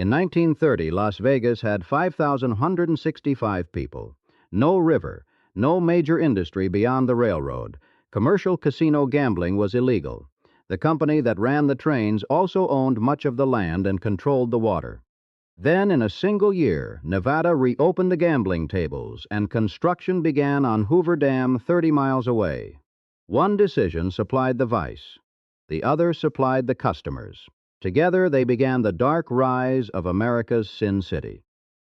In 1930, Las Vegas had 5,165 people. No river, no major industry beyond the railroad. Commercial casino gambling was illegal. The company that ran the trains also owned much of the land and controlled the water. Then, in a single year, Nevada reopened the gambling tables, and construction began on Hoover Dam 30 miles away. One decision supplied the vice. The other supplied the customers. Together, they began the dark rise of America's Sin City.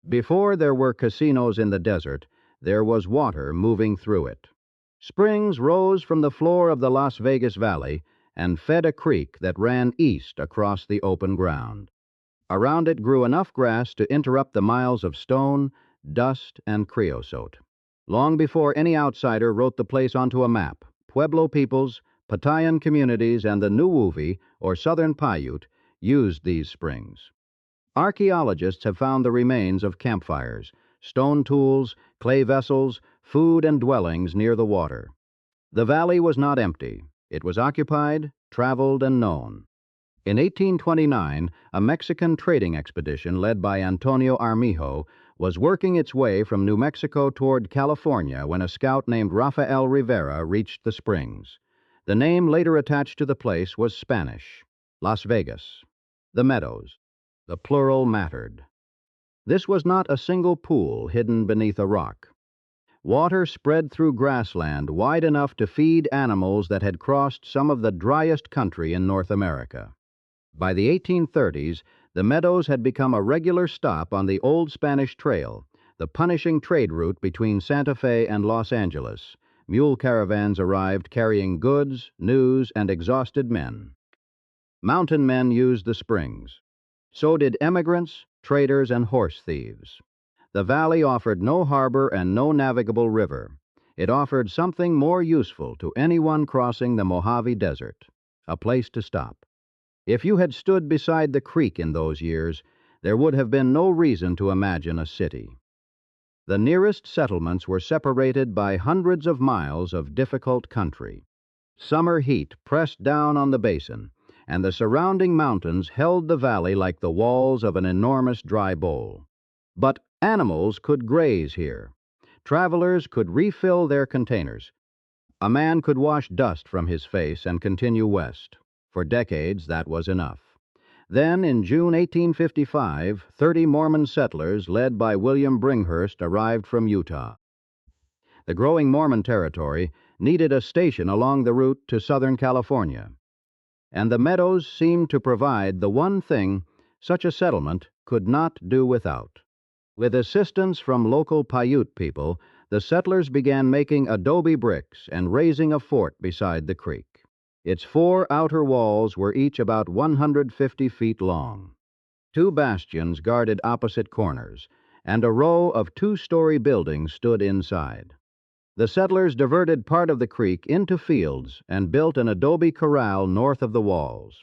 Before there were casinos in the desert, there was water moving through it. Springs rose from the floor of the Las Vegas Valley and fed a creek that ran east across the open ground. Around it grew enough grass to interrupt the miles of stone, dust, and creosote. Long before any outsider wrote the place onto a map, Pueblo peoples, Patayan communities, and the Nuwuvi, or Southern Paiute, used these springs. Archaeologists have found the remains of campfires, stone tools, clay vessels, food, and dwellings near the water. The valley was not empty. It was occupied, traveled, and known. In 1829, a Mexican trading expedition led by Antonio Armijo was working its way from New Mexico toward California when a scout named Rafael Rivera reached the springs. The name later attached to the place was Spanish, Las Vegas. The meadows. The plural mattered. This was not a single pool hidden beneath a rock. Water spread through grassland wide enough to feed animals that had crossed some of the driest country in North America. By the 1830s, the meadows had become a regular stop on the Old Spanish Trail, the punishing trade route between Santa Fe and Los Angeles. Mule caravans arrived carrying goods, news, and exhausted men. Mountain men used the springs. So did emigrants, traders, and horse thieves. The valley offered no harbor and no navigable river. It offered something more useful to anyone crossing the Mojave Desert, a place to stop. If you had stood beside the creek in those years, there would have been no reason to imagine a city. The nearest settlements were separated by hundreds of miles of difficult country. Summer heat pressed down on the basin, and the surrounding mountains held the valley like the walls of an enormous dry bowl. But animals could graze here. Travelers could refill their containers. A man could wash dust from his face and continue west. For decades, that was enough. Then, in June 1855, 30 Mormon settlers, led by William Bringhurst, arrived from Utah. The growing Mormon territory needed a station along the route to Southern California, and the meadows seemed to provide the one thing such a settlement could not do without. With assistance from local Paiute people, the settlers began making adobe bricks and raising a fort beside the creek. Its 4 outer walls were each about 150 feet long. 2 bastions guarded opposite corners, and a row of 2-story buildings stood inside. The settlers diverted part of the creek into fields and built an adobe corral north of the walls.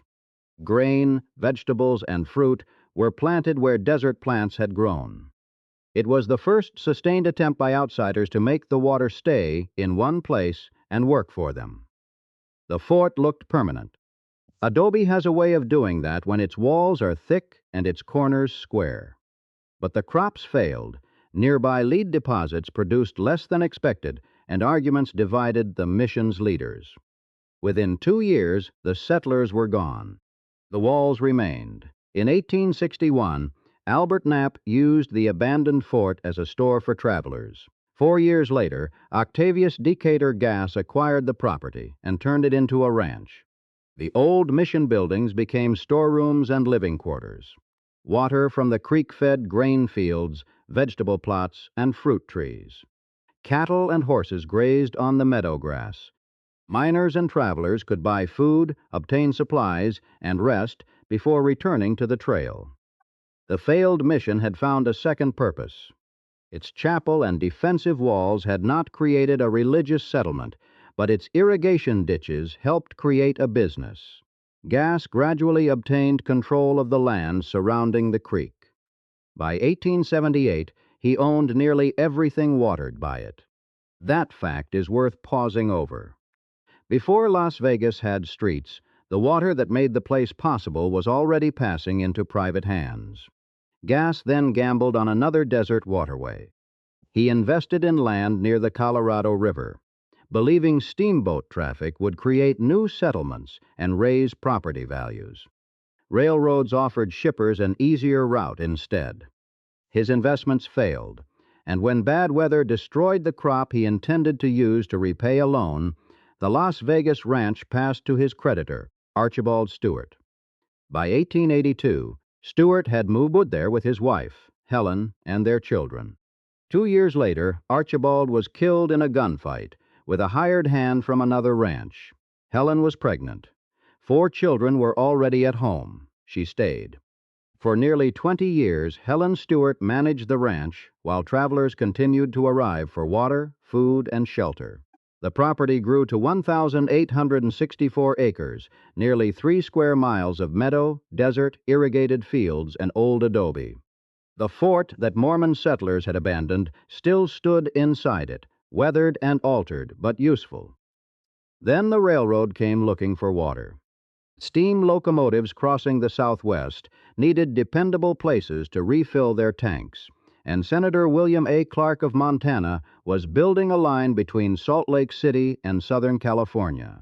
Grain, vegetables, and fruit were planted where desert plants had grown. It was the first sustained attempt by outsiders to make the water stay in one place and work for them. The fort looked permanent. Adobe has a way of doing that when its walls are thick and its corners square. But the crops failed. Nearby lead deposits produced less than expected, and arguments divided the mission's leaders. Within 2 years, the settlers were gone. The walls remained. In 1861, Albert Knapp used the abandoned fort as a store for travelers. 4 years later, Octavius Decatur Gas acquired the property and turned it into a ranch. The old mission buildings became storerooms and living quarters. Water from the creek-fed grain fields, vegetable plots, and fruit trees. Cattle and horses grazed on the meadow grass. Miners and travelers could buy food, obtain supplies, and rest before returning to the trail. The failed mission had found a second purpose. Its chapel and defensive walls had not created a religious settlement, but its irrigation ditches helped create a business. Gas gradually obtained control of the land surrounding the creek. By 1878, he owned nearly everything watered by it. That fact is worth pausing over. Before Las Vegas had streets, the water that made the place possible was already passing into private hands. Gas then gambled on another desert waterway. He invested in land near the Colorado River, believing steamboat traffic would create new settlements and raise property values. Railroads offered shippers an easier route instead. His investments failed, and when bad weather destroyed the crop he intended to use to repay a loan, the Las Vegas ranch passed to his creditor, Archibald Stewart. By 1882, Stewart had moved there with his wife, Helen, and their children. 2 years later, Archibald was killed in a gunfight with a hired hand from another ranch. Helen was pregnant. 4 children were already at home. She stayed. For nearly 20 years, Helen Stewart managed the ranch while travelers continued to arrive for water, food, and shelter. The property grew to 1,864 acres, nearly 3 square miles of meadow, desert, irrigated fields, and old adobe. The fort that Mormon settlers had abandoned still stood inside it, weathered and altered, but useful. Then the railroad came looking for water. Steam locomotives crossing the Southwest needed dependable places to refill their tanks, and Senator William A. Clark of Montana was building a line between Salt Lake City and Southern California.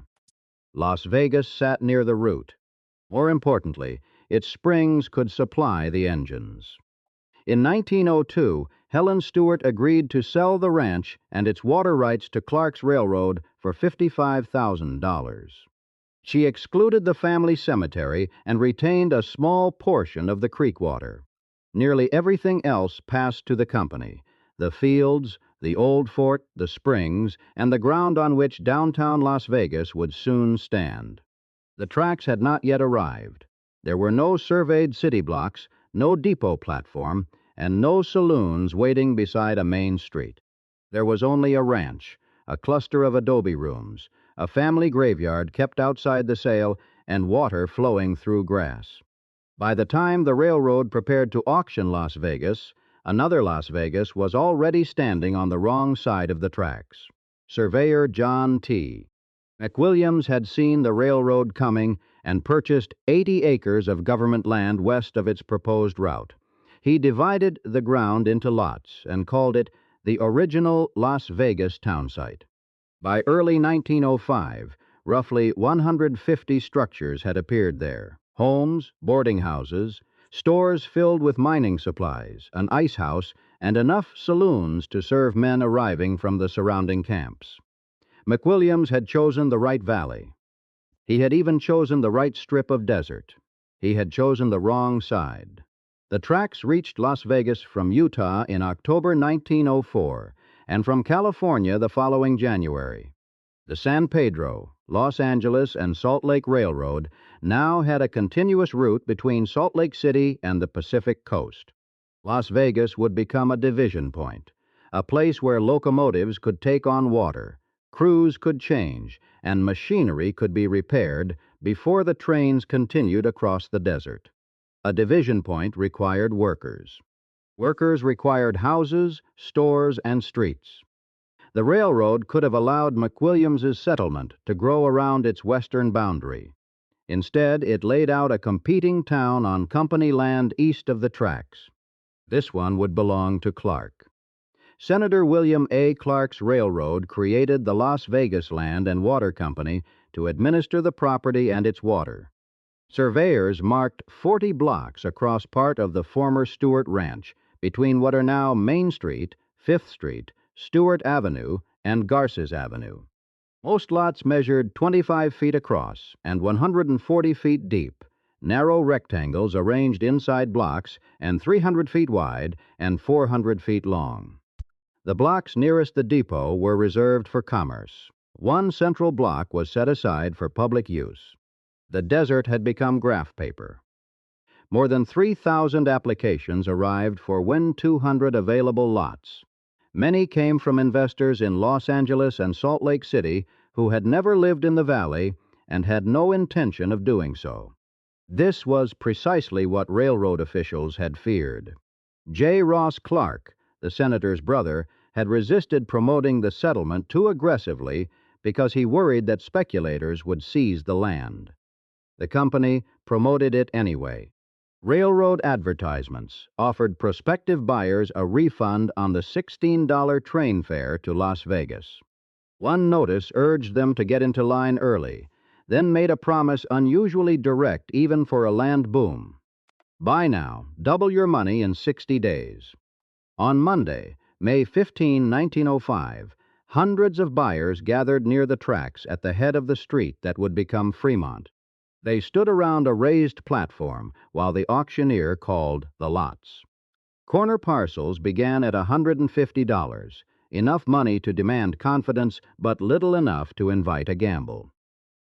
Las Vegas sat near the route. More importantly, its springs could supply the engines. In 1902, Helen Stewart agreed to sell the ranch and its water rights to Clark's railroad for $55,000. She excluded the family cemetery and retained a small portion of the creek water. Nearly everything else passed to the company: the fields, the old fort, the springs, and the ground on which downtown Las Vegas would soon stand. The tracks had not yet arrived. There were no surveyed city blocks, no depot platform, and no saloons waiting beside a main street. There was only a ranch, a cluster of adobe rooms, a family graveyard kept outside the sale, and water flowing through grass. By the time the railroad prepared to auction Las Vegas, another Las Vegas was already standing on the wrong side of the tracks. Surveyor John T. McWilliams had seen the railroad coming and purchased 80 acres of government land west of its proposed route. He divided the ground into lots and called it the original Las Vegas town site. By early 1905, roughly 150 structures had appeared there: homes, boarding houses, stores filled with mining supplies, an ice house, and enough saloons to serve men arriving from the surrounding camps. McWilliams had chosen the right valley. He had even chosen the right strip of desert. He had chosen the wrong side. The tracks reached Las Vegas from Utah in October 1904, and from California the following January. The San Pedro, Los Angeles, and Salt Lake Railroad now had a continuous route between Salt Lake City and the Pacific coast. Las Vegas would become a division point, a place where locomotives could take on water, crews could change, and machinery could be repaired before the trains continued across the desert. A division point required workers. Workers required houses, stores, and streets. The railroad could have allowed McWilliams's settlement to grow around its western boundary. Instead, it laid out a competing town on company land east of the tracks. This one would belong to Clark. Senator William A. Clark's railroad created the Las Vegas Land and Water Company to administer the property and its water. Surveyors marked 40 blocks across part of the former Stewart Ranch between what are now Main Street, 5th Street, Stewart Avenue, and Garces Avenue. Most lots measured 25 feet across and 140 feet deep, narrow rectangles arranged inside blocks and 300 feet wide and 400 feet long. The blocks nearest the depot were reserved for commerce. One central block was set aside for public use. The desert had become graph paper. More than 3,000 applications arrived for 200 available lots. Many came from investors in Los Angeles and Salt Lake City who had never lived in the valley and had no intention of doing so. This was precisely what railroad officials had feared. J. Ross Clark, the senator's brother, had resisted promoting the settlement too aggressively because he worried that speculators would seize the land. The company promoted it anyway. Railroad advertisements offered prospective buyers a refund on the $16 train fare to Las Vegas. One notice urged them to get into line early, then made a promise unusually direct even for a land boom. Buy now, double your money in 60 days. On Monday, May 15, 1905, hundreds of buyers gathered near the tracks at the head of the street that would become Fremont. They stood around a raised platform while the auctioneer called the lots. Corner parcels began at $150, enough money to demand confidence, but little enough to invite a gamble.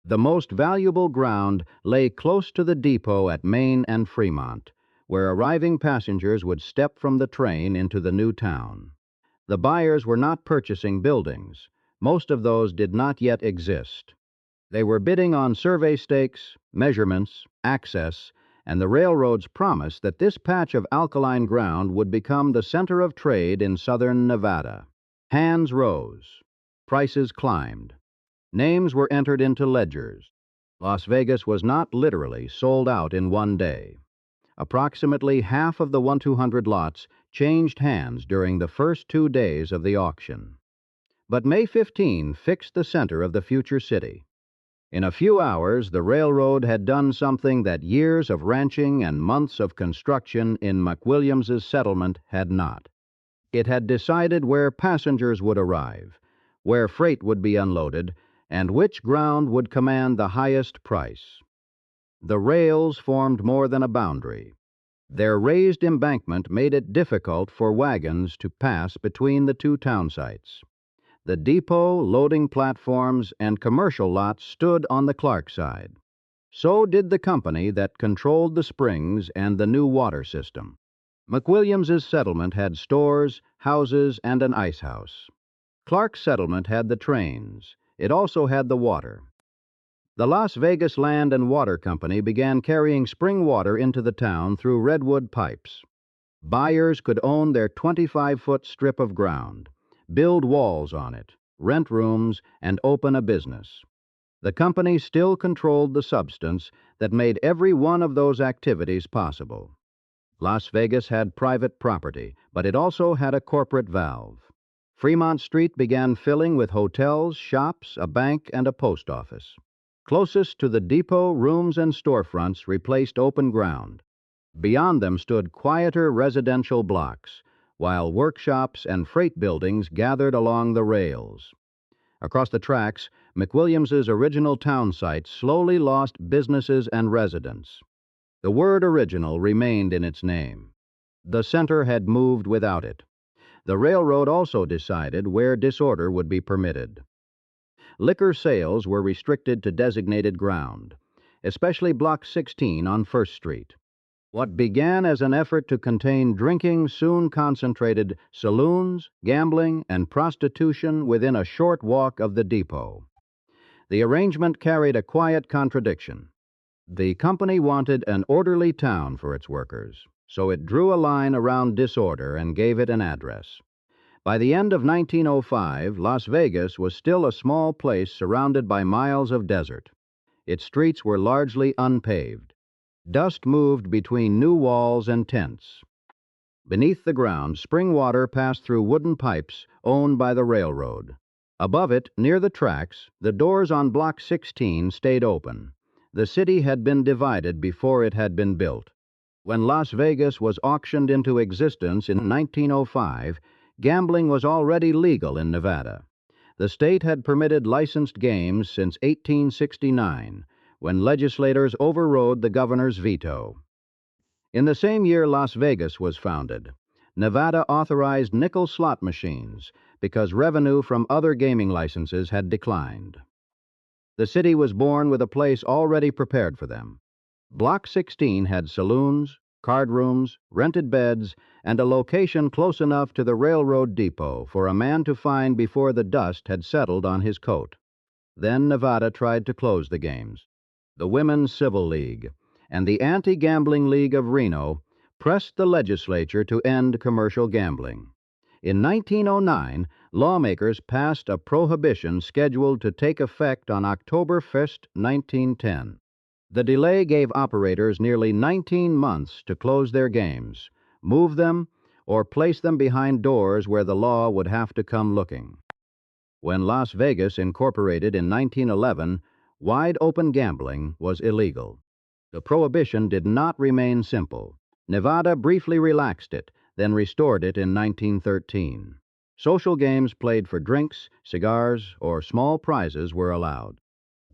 The most valuable ground lay close to the depot at Main and Fremont, where arriving passengers would step from the train into the new town. The buyers were not purchasing buildings. Most of those did not yet exist. They were bidding on survey stakes, measurements, access, and the railroad's promise that this patch of alkaline ground would become the center of trade in southern Nevada. Hands rose. Prices climbed. Names were entered into ledgers. Las Vegas was not literally sold out in one day. Approximately half of the 1-200 lots changed hands during the first 2 days of the auction. But May 15 fixed the center of the future city. In a few hours, the railroad had done something that years of ranching and months of construction in McWilliams's settlement had not. It had decided where passengers would arrive, where freight would be unloaded, and which ground would command the highest price. The rails formed more than a boundary. Their raised embankment made it difficult for wagons to pass between the two town sites. The depot, loading platforms, and commercial lots stood on the Clark side. So did the company that controlled the springs and the new water system. McWilliams's settlement had stores, houses, and an ice house. Clark's settlement had the trains. It also had the water. The Las Vegas Land and Water Company began carrying spring water into the town through redwood pipes. Buyers could own their 25-foot strip of ground, build walls on it, rent rooms, and open a business. The company still controlled the substance that made every one of those activities possible. Las Vegas had private property, but it also had a corporate valve. Fremont Street began filling with hotels, shops, a bank, and a post office. Closest to the depot, rooms and storefronts replaced open ground. Beyond them stood quieter residential blocks, while workshops and freight buildings gathered along the rails. Across the tracks, McWilliams's original town site slowly lost businesses and residents. The word original remained in its name. The center had moved without it. The railroad also decided where disorder would be permitted. Liquor sales were restricted to designated ground, especially Block 16 on First Street. What began as an effort to contain drinking soon concentrated saloons, gambling, and prostitution within a short walk of the depot. The arrangement carried a quiet contradiction. The company wanted an orderly town for its workers, so it drew a line around disorder and gave it an address. By the end of 1905, Las Vegas was still a small place surrounded by miles of desert. Its streets were largely unpaved. Dust moved between new walls and tents. Beneath the ground, spring water passed through wooden pipes owned by the railroad. Above it, near the tracks, the doors on Block 16 stayed open. The city had been divided before it had been built. When Las Vegas was auctioned into existence in 1905, gambling was already legal in Nevada. The state had permitted licensed games since 1869, when legislators overrode the governor's veto. In the same year Las Vegas was founded, Nevada authorized nickel slot machines because revenue from other gaming licenses had declined. The city was born with a place already prepared for them. Block 16 had saloons, card rooms, rented beds, and a location close enough to the railroad depot for a man to find before the dust had settled on his coat. Then Nevada tried to close the games. The Women's Civil League and the Anti-Gambling League of Reno pressed the legislature to end commercial gambling. In 1909, lawmakers passed a prohibition scheduled to take effect on October 1, 1910. The delay gave operators nearly 19 months to close their games, move them, or place them behind doors where the law would have to come looking. When Las Vegas incorporated in 1911, wide-open gambling was illegal. The prohibition did not remain simple. Nevada briefly relaxed it, then restored it in 1913. Social games played for drinks, cigars, or small prizes were allowed.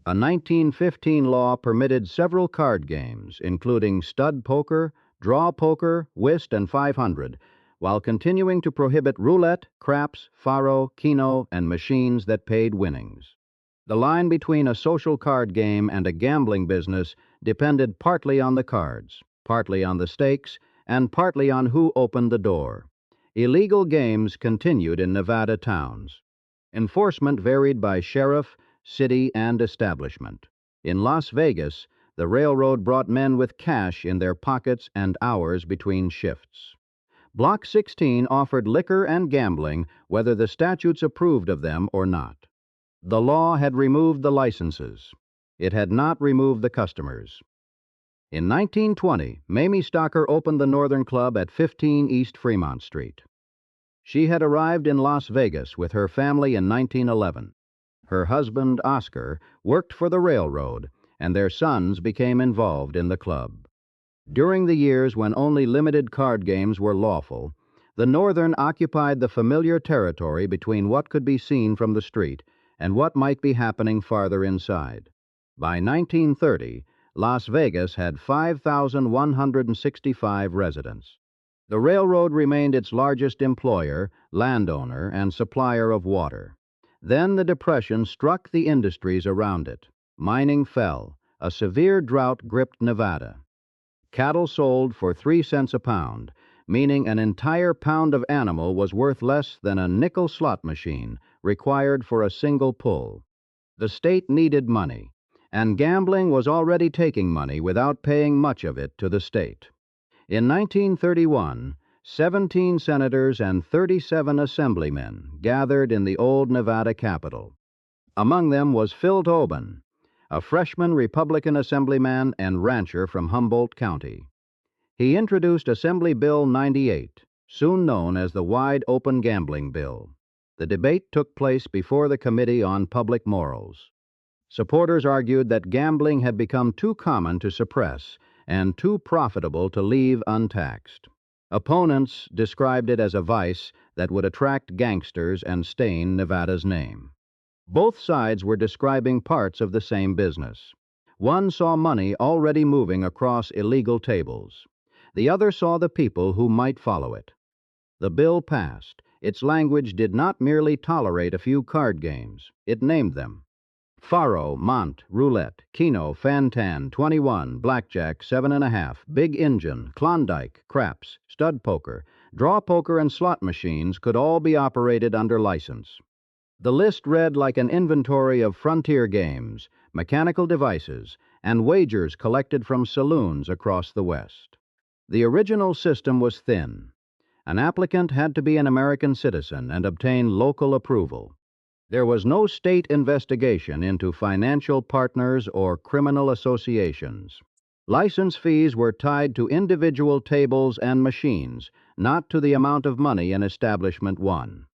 A 1915 law permitted several card games, including stud poker, draw poker, whist, and 500, while continuing to prohibit roulette, craps, faro, keno, and machines that paid winnings. The line between a social card game and a gambling business depended partly on the cards, partly on the stakes, and partly on who opened the door. Illegal games continued in Nevada towns. Enforcement varied by sheriff, city, and establishment. In Las Vegas, the railroad brought men with cash in their pockets and hours between shifts. Block 16 offered liquor and gambling whether the statutes approved of them or not. The law had removed the licenses. It had not removed the customers. In 1920, Mamie Stocker opened the Northern Club at 15 East Fremont Street. She had arrived in Las Vegas with her family in 1911. Her husband, Oscar, worked for the railroad, and their sons became involved in the club. During the years when only limited card games were lawful, the Northern occupied the familiar territory between what could be seen from the street and what might be happening farther inside. By 1930, Las Vegas had 5,165 residents. The railroad remained its largest employer, landowner, and supplier of water. Then the Depression struck the industries around it. Mining fell. A severe drought gripped Nevada. Cattle sold for 3 cents a pound, meaning an entire pound of animal was worth less than a nickel slot machine required for a single pull. The state needed money, and gambling was already taking money without paying much of it to the state. In 1931, 17 senators and 37 assemblymen gathered in the old Nevada Capitol. Among them was Phil Tobin, a freshman Republican assemblyman and rancher from Humboldt County. He introduced Assembly Bill 98, soon known as the Wide Open Gambling Bill. The debate took place before the Committee on Public Morals. Supporters argued that gambling had become too common to suppress and too profitable to leave untaxed. Opponents described it as a vice that would attract gangsters and stain Nevada's name. Both sides were describing parts of the same business. One saw money already moving across illegal tables. The other saw the people who might follow it. The bill passed. Its language did not merely tolerate a few card games. It named them. Faro, Mont, Roulette, Keno, Fantan, 21, Blackjack, 7.5, Big Engine, Klondike, Craps, Stud Poker, Draw Poker, and slot machines could all be operated under license. The list read like an inventory of frontier games, mechanical devices, and wagers collected from saloons across the West. The original system was thin. An applicant had to be an American citizen and obtain local approval. There was no state investigation into financial partners or criminal associations. License fees were tied to individual tables and machines, not to the amount of money an establishment won.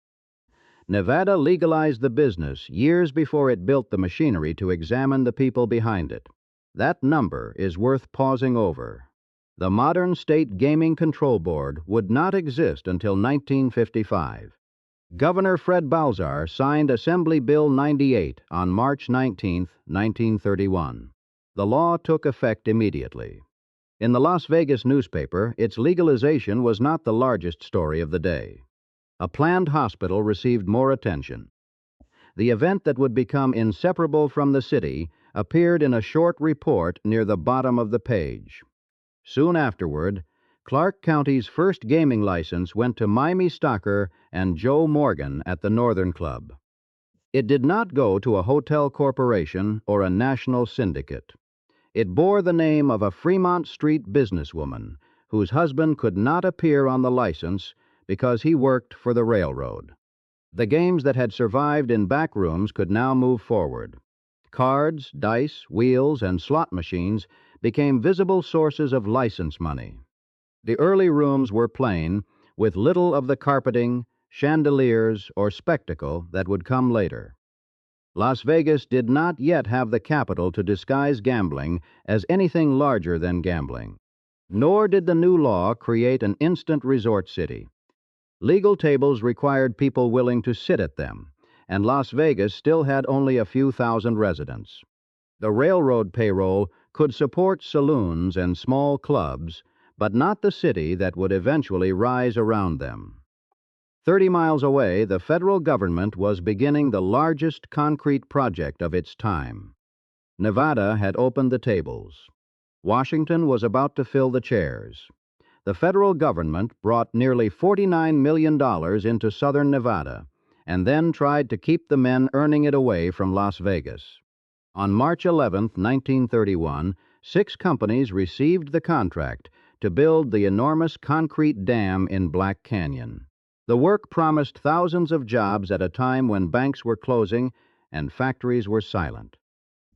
Nevada legalized the business years before it built the machinery to examine the people behind it. That number is worth pausing over. The modern state gaming control board would not exist until 1955. Governor Fred Balzar signed Assembly Bill 98 on March 19, 1931. The law took effect immediately. In the Las Vegas newspaper, its legalization was not the largest story of the day. A planned hospital received more attention. The event that would become inseparable from the city appeared in a short report near the bottom of the page. Soon afterward, Clark County's first gaming license went to Mamie Stocker and Joe Morgan at the Northern Club. It did not go to a hotel corporation or a national syndicate. It bore the name of a Fremont Street businesswoman whose husband could not appear on the license because he worked for the railroad. The games that had survived in back rooms could now move forward. Cards, dice, wheels, and slot machines became visible sources of license money. The early rooms were plain, with little of the carpeting, chandeliers, or spectacle that would come later. Las Vegas did not yet have the capital to disguise gambling as anything larger than gambling. Nor did the new law create an instant resort city. Legal tables required people willing to sit at them, and Las Vegas still had only a few thousand residents. The railroad payroll could support saloons and small clubs, but not the city that would eventually rise around them. 30 miles away, the federal government was beginning the largest concrete project of its time. Nevada had opened the tables. Washington was about to fill the chairs. The federal government brought nearly $49 million into southern Nevada, and then tried to keep the men earning it away from Las Vegas. On March 11, 1931, 6 companies received the contract to build the enormous concrete dam in Black Canyon. The work promised thousands of jobs at a time when banks were closing and factories were silent.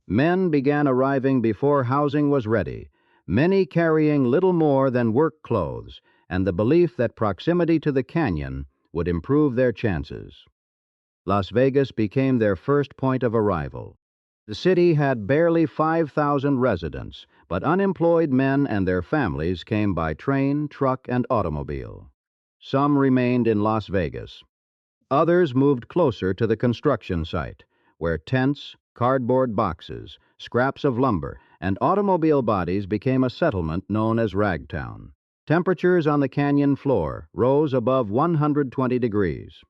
Men began arriving before housing was ready, many carrying little more than work clothes and the belief that proximity to the canyon would improve their chances. Las Vegas became their first point of arrival. The city had barely 5,000 residents, but unemployed men and their families came by train, truck, and automobile. Some remained in Las Vegas. Others moved closer to the construction site, where tents, cardboard boxes, scraps of lumber, and automobile bodies became a settlement known as Ragtown. Temperatures on the canyon floor rose above 120 degrees.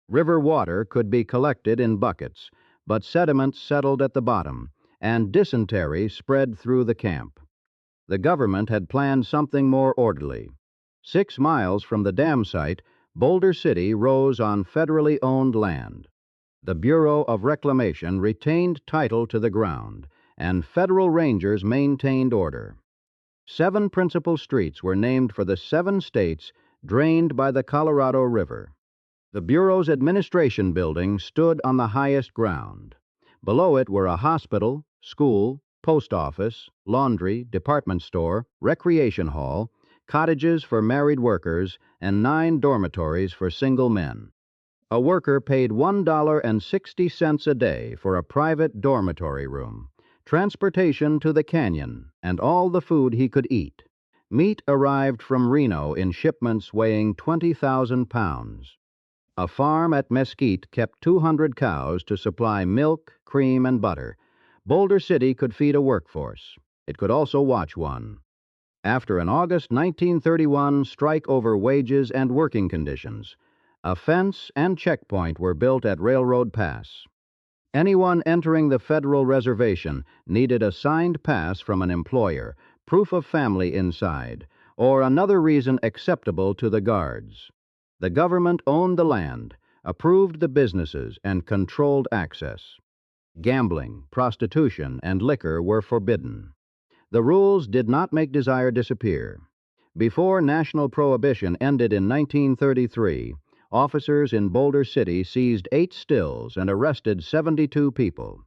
River water could be collected in buckets, but sediment settled at the bottom, and dysentery spread through the camp. The government had planned something more orderly. 6 miles from the dam site, Boulder City rose on federally owned land. The Bureau of Reclamation retained title to the ground, and federal rangers maintained order. 7 principal streets were named for the 7 states drained by the Colorado River. The Bureau's administration building stood on the highest ground. Below it were a hospital, school, post office, laundry, department store, recreation hall, cottages for married workers, and 9 dormitories for single men. A worker paid $1.60 a day for a private dormitory room, transportation to the canyon, and all the food he could eat. Meat arrived from Reno in shipments weighing 20,000 pounds. A farm at Mesquite kept 200 cows to supply milk, cream, and butter. Boulder City could feed a workforce. It could also watch one. After an August 1931 strike over wages and working conditions, a fence and checkpoint were built at Railroad Pass. Anyone entering the federal reservation needed a signed pass from an employer, proof of family inside, or another reason acceptable to the guards. The government owned the land, approved the businesses, and controlled access. Gambling, prostitution, and liquor were forbidden. The rules did not make desire disappear. Before national prohibition ended in 1933, officers in Boulder City seized 8 stills and arrested 72 people.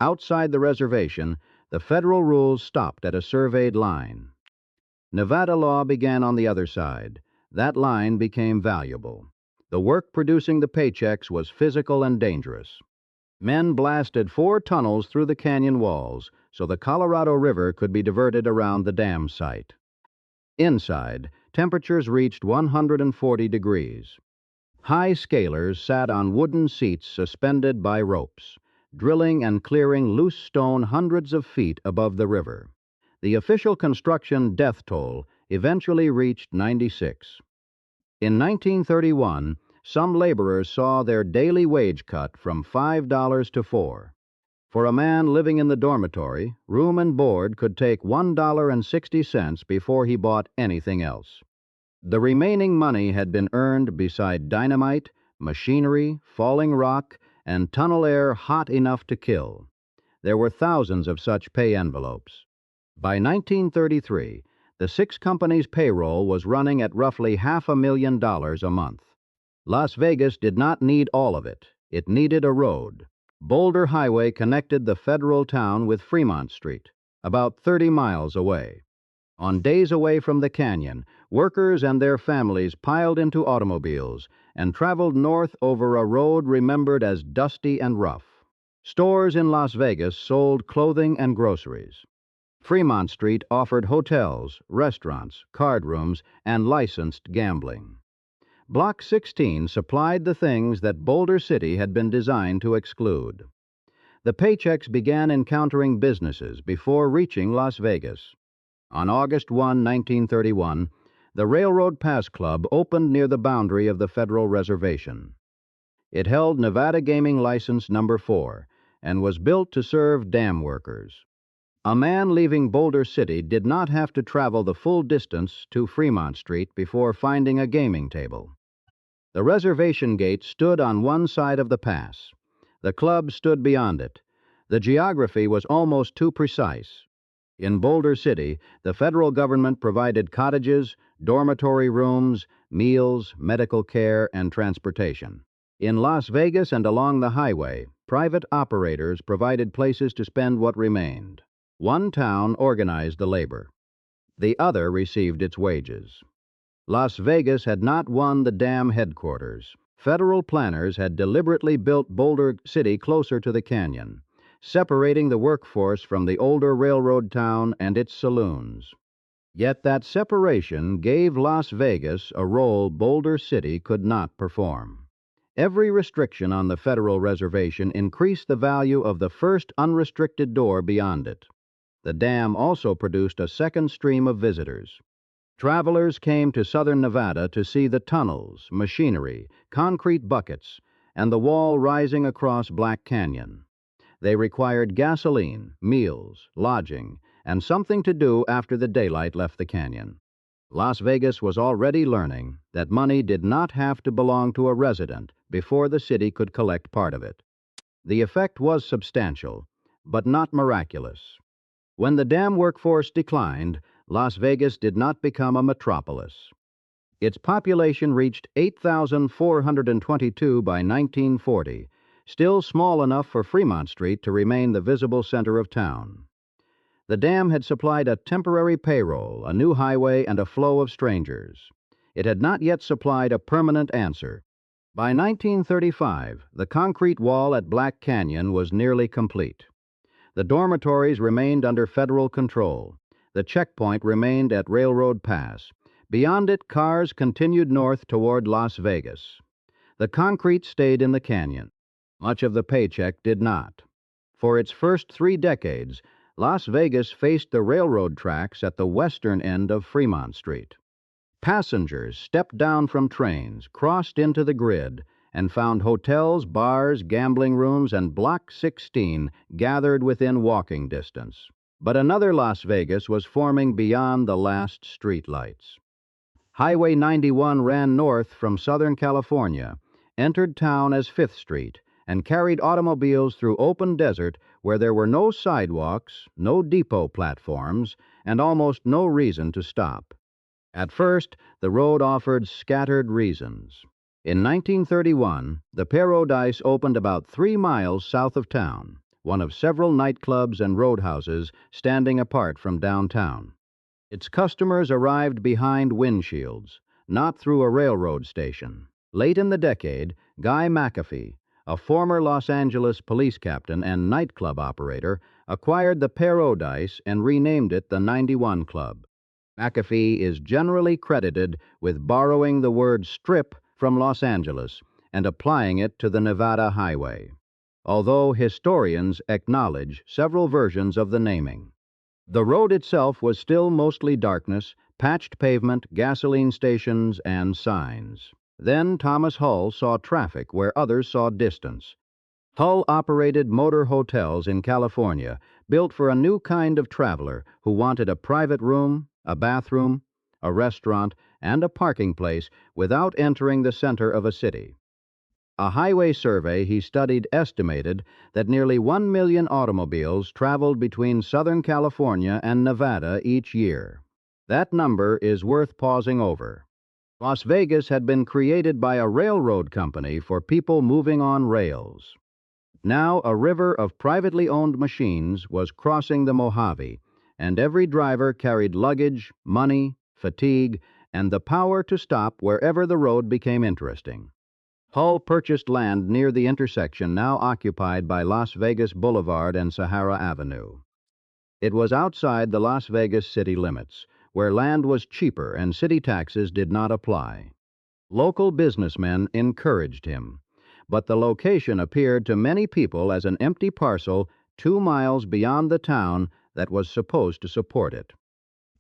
Outside the reservation, the federal rules stopped at a surveyed line. Nevada law began on the other side. That line became valuable. The work producing the paychecks was physical and dangerous. Men blasted 4 tunnels through the canyon walls so the Colorado River could be diverted around the dam site. Inside, temperatures reached 140 degrees. High scalers sat on wooden seats suspended by ropes, drilling and clearing loose stone hundreds of feet above the river. The official construction death toll eventually reached 96. In 1931, some laborers saw their daily wage cut from $5 to $4. For a man living in the dormitory, room and board could take $1.60 before he bought anything else. The remaining money had been earned beside dynamite, machinery, falling rock, and tunnel air hot enough to kill. There were thousands of such pay envelopes. By 1933, the 6 companies' payroll was running at roughly $500,000 a month. Las Vegas did not need all of it. It needed a road. Boulder Highway connected the federal town with Fremont Street, about 30 miles away. On days away from the canyon, workers and their families piled into automobiles and traveled north over a road remembered as dusty and rough. Stores in Las Vegas sold clothing and groceries. Fremont Street offered hotels, restaurants, card rooms, and licensed gambling. Block 16 supplied the things that Boulder City had been designed to exclude. The paychecks began encountering businesses before reaching Las Vegas. On August 1, 1931, the Railroad Pass Club opened near the boundary of the federal reservation. It held Nevada Gaming License Number 4 and was built to serve dam workers. A man leaving Boulder City did not have to travel the full distance to Fremont Street before finding a gaming table. The reservation gate stood on one side of the pass. The club stood beyond it. The geography was almost too precise. In Boulder City, the federal government provided cottages, dormitory rooms, meals, medical care, and transportation. In Las Vegas and along the highway, private operators provided places to spend what remained. One town organized the labor. The other received its wages. Las Vegas had not won the dam headquarters. Federal planners had deliberately built Boulder City closer to the canyon, separating the workforce from the older railroad town and its saloons. Yet that separation gave Las Vegas a role Boulder City could not perform. Every restriction on the federal reservation increased the value of the first unrestricted door beyond it. The dam also produced a second stream of visitors. Travelers came to southern Nevada to see the tunnels, machinery, concrete buckets, and the wall rising across Black Canyon. They required gasoline, meals, lodging, and something to do after the daylight left the canyon. Las Vegas was already learning that money did not have to belong to a resident before the city could collect part of it. The effect was substantial, but not miraculous. When the dam workforce declined, Las Vegas did not become a metropolis. Its population reached 8,422 by 1940, still small enough for Fremont Street to remain the visible center of town. The dam had supplied a temporary payroll, a new highway, and a flow of strangers. It had not yet supplied a permanent answer. By 1935, the concrete wall at Black Canyon was nearly complete. The dormitories remained under federal control. The checkpoint remained at Railroad Pass. Beyond it, cars continued north toward Las Vegas. The concrete stayed in the canyon. Much of the paycheck did not. For its first 3 decades, Las Vegas faced the railroad tracks at the western end of Fremont Street. Passengers stepped down from trains, crossed into the grid, and found hotels, bars, gambling rooms, and Block 16 gathered within walking distance. But another Las Vegas was forming beyond the last streetlights. Highway 91 ran north from Southern California, entered town as 5th Street, and carried automobiles through open desert where there were no sidewalks, no depot platforms, and almost no reason to stop. At first, the road offered scattered reasons. In 1931, the Paradise opened about 3 miles south of town, one of several nightclubs and roadhouses standing apart from downtown. Its customers arrived behind windshields, not through a railroad station. Late in the decade, Guy McAfee, a former Los Angeles police captain and nightclub operator, acquired the Paradise and renamed it the 91 Club. McAfee is generally credited with borrowing the word strip from Los Angeles and applying it to the Nevada highway, although historians acknowledge several versions of the naming. The road itself was still mostly darkness, patched pavement, gasoline stations, and signs. Then Thomas Hull saw traffic where others saw distance. Hull operated motor hotels in California, built for a new kind of traveler who wanted a private room, a bathroom, a restaurant, and a parking place without entering the center of a city. A highway survey he studied estimated that nearly 1 million automobiles traveled between Southern California and Nevada each year. That number is worth pausing over. Las Vegas had been created by a railroad company for people moving on rails. Now a river of privately owned machines was crossing the Mojave, and every driver carried luggage, money, fatigue, and the power to stop wherever the road became interesting. Hull purchased land near the intersection now occupied by Las Vegas Boulevard and Sahara Avenue. It was outside the Las Vegas city limits, where land was cheaper and city taxes did not apply. Local businessmen encouraged him, but the location appeared to many people as an empty parcel 2 miles beyond the town that was supposed to support it.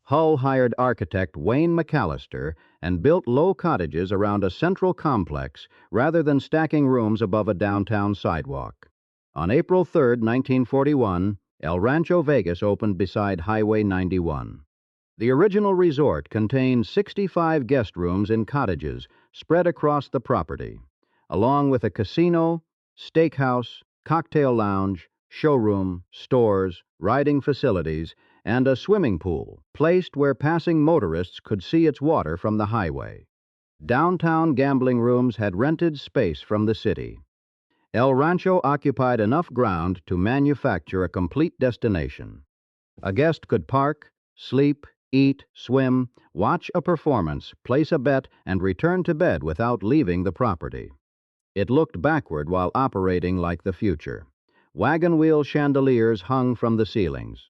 Hull hired architect Wayne McAllister and built low cottages around a central complex rather than stacking rooms above a downtown sidewalk. On April 3, 1941, El Rancho Vegas opened beside Highway 91. The original resort contained 65 guest rooms in cottages spread across the property, along with a casino, steakhouse, cocktail lounge, showroom, stores, riding facilities, and a swimming pool placed where passing motorists could see its water from the highway. Downtown gambling rooms had rented space from the city. El Rancho occupied enough ground to manufacture a complete destination. A guest could park, sleep, eat, swim, watch a performance, place a bet, and return to bed without leaving the property. It looked backward while operating like the future. Wagon wheel chandeliers hung from the ceilings.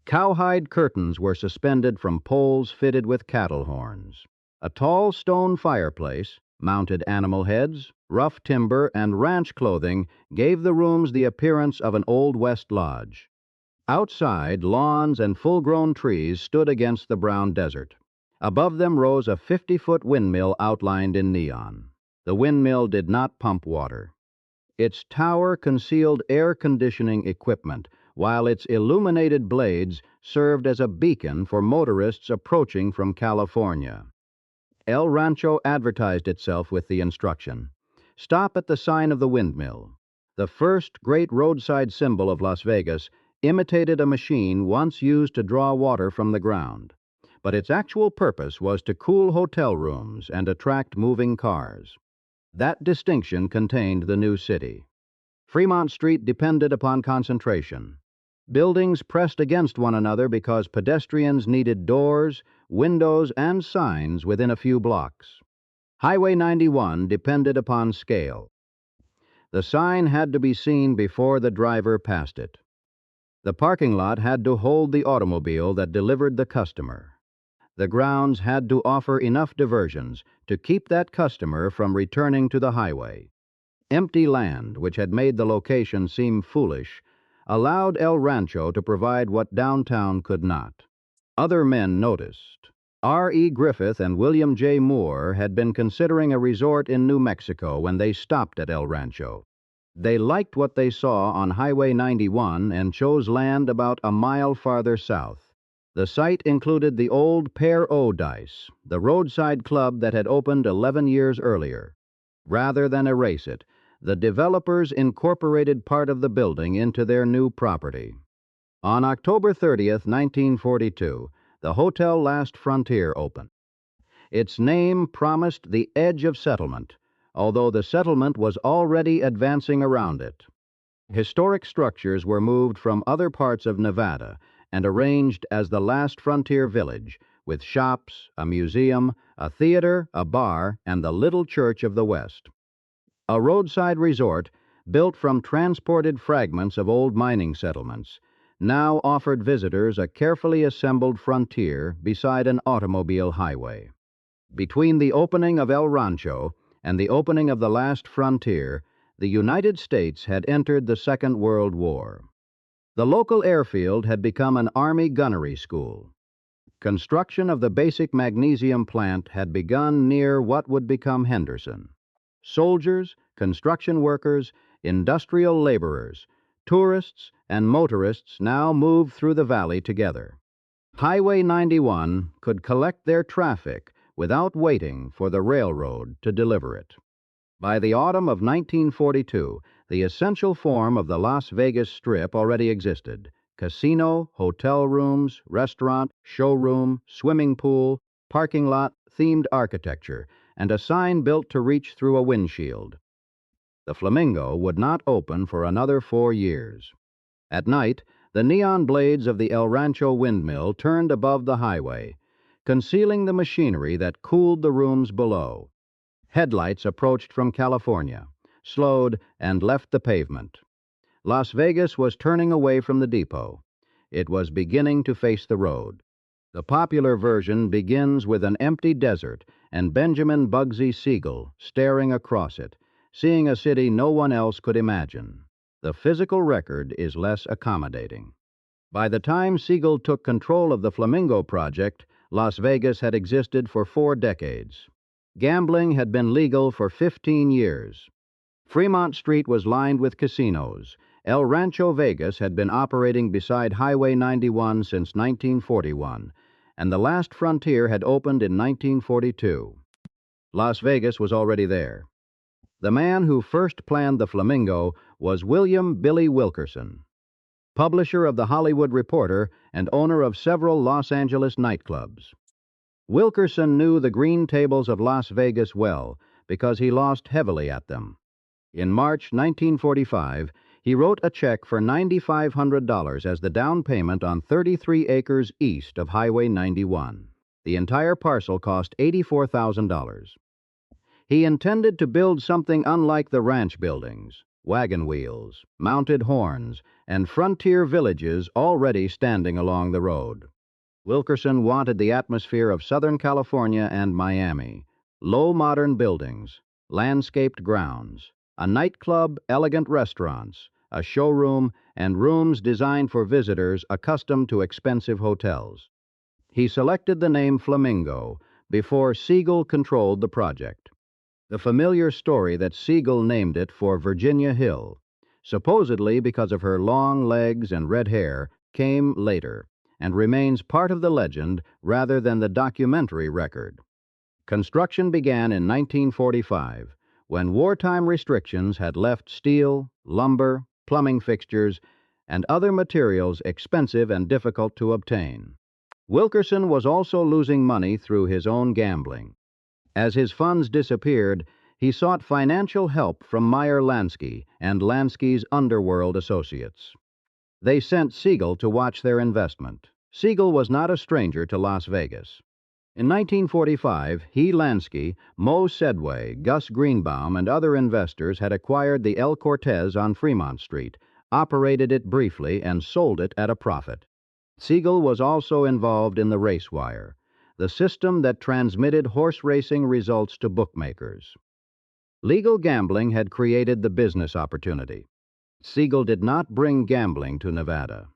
Cowhide curtains were suspended from poles fitted with cattle horns. A tall stone fireplace, mounted animal heads, rough timber, and ranch clothing gave the rooms the appearance of an Old West lodge. Outside, lawns and full-grown trees stood against the brown desert. Above them rose a 50-foot windmill outlined in neon. The windmill did not pump water. Its tower concealed air conditioning equipment, while its illuminated blades served as a beacon for motorists approaching from California. El Rancho advertised itself with the instruction, "Stop at the sign of the windmill." The first great roadside symbol of Las Vegas imitated a machine once used to draw water from the ground, but its actual purpose was to cool hotel rooms and attract moving cars. That distinction contained the new city. Fremont Street depended upon concentration. Buildings pressed against one another because pedestrians needed doors, windows, and signs within a few blocks. Highway 91 depended upon scale. The sign had to be seen before the driver passed it. The parking lot had to hold the automobile that delivered the customer. The grounds had to offer enough diversions to keep that customer from returning to the highway. Empty land, which had made the location seem foolish, allowed El Rancho to provide what downtown could not. Other men noticed. R.E. Griffith and William J. Moore had been considering a resort in New Mexico when they stopped at El Rancho. They liked what they saw on Highway 91 and chose land about a mile farther south. The site included the old Pair O Dice, the roadside club that had opened 11 years earlier. Rather than erase it, the developers incorporated part of the building into their new property. On October 30th, 1942, the Hotel Last Frontier opened. Its name promised the edge of settlement, although the settlement was already advancing around it. Historic structures were moved from other parts of Nevada and arranged as the Last Frontier Village, with shops, a museum, a theater, a bar, and the Little Church of the West. A roadside resort, built from transported fragments of old mining settlements, now offered visitors a carefully assembled frontier beside an automobile highway. Between the opening of El Rancho and the opening of the Last Frontier, the United States had entered the Second World War. The local airfield had become an Army gunnery school. Construction of the basic magnesium plant had begun near what would become Henderson. Soldiers, construction workers, industrial laborers, tourists, and motorists now moved through the valley together. Highway 91 could collect their traffic without waiting for the railroad to deliver it. By the autumn of 1942, the essential form of the Las Vegas Strip already existed: casino, hotel rooms, restaurant, showroom, swimming pool, parking lot, themed architecture, and a sign built to reach through a windshield. The Flamingo would not open for another 4 years. At night, the neon blades of the El Rancho windmill turned above the highway, concealing the machinery that cooled the rooms below. Headlights approached from California, slowed, and left the pavement. Las Vegas was turning away from the depot. It was beginning to face the road. The popular version begins with an empty desert and Benjamin Bugsy Siegel staring across it, seeing a city no one else could imagine. The physical record is less accommodating. By the time Siegel took control of the Flamingo project, Las Vegas had existed for 4 decades. Gambling had been legal for 15 years. Fremont Street was lined with casinos. El Rancho Vegas had been operating beside Highway 91 since 1941, and the last frontier had opened in 1942. Las Vegas was already there. The man who first planned the Flamingo was William Billy Wilkerson, publisher of The Hollywood Reporter and owner of several Los Angeles nightclubs. Wilkerson knew the green tables of Las Vegas well because he lost heavily at them. In March 1945, he wrote a check for $9,500 as the down payment on 33 acres east of Highway 91. The entire parcel cost $84,000. He intended to build something unlike the ranch buildings, wagon wheels, mounted horns, and frontier villages already standing along the road. Wilkerson wanted the atmosphere of Southern California and Miami, low modern buildings, landscaped grounds, a nightclub, elegant restaurants, a showroom, and rooms designed for visitors accustomed to expensive hotels. He selected the name Flamingo before Siegel controlled the project. The familiar story that Siegel named it for Virginia Hill, supposedly because of her long legs and red hair, came later and remains part of the legend rather than the documentary record. Construction began in 1945, when wartime restrictions had left steel, lumber, plumbing fixtures, and other materials expensive and difficult to obtain. Wilkerson was also losing money through his own gambling. As his funds disappeared, he sought financial help from Meyer Lansky and Lansky's Underworld Associates. They sent Siegel to watch their investment. Siegel was not a stranger to Las Vegas. In 1945, he, Lansky, Moe Sedway, Gus Greenbaum, and other investors had acquired the El Cortez on Fremont Street, operated it briefly, and sold it at a profit. Siegel was also involved in the race wire, the system that transmitted horse racing results to bookmakers. Legal gambling had created the business opportunity. Siegel did not bring gambling to Nevada.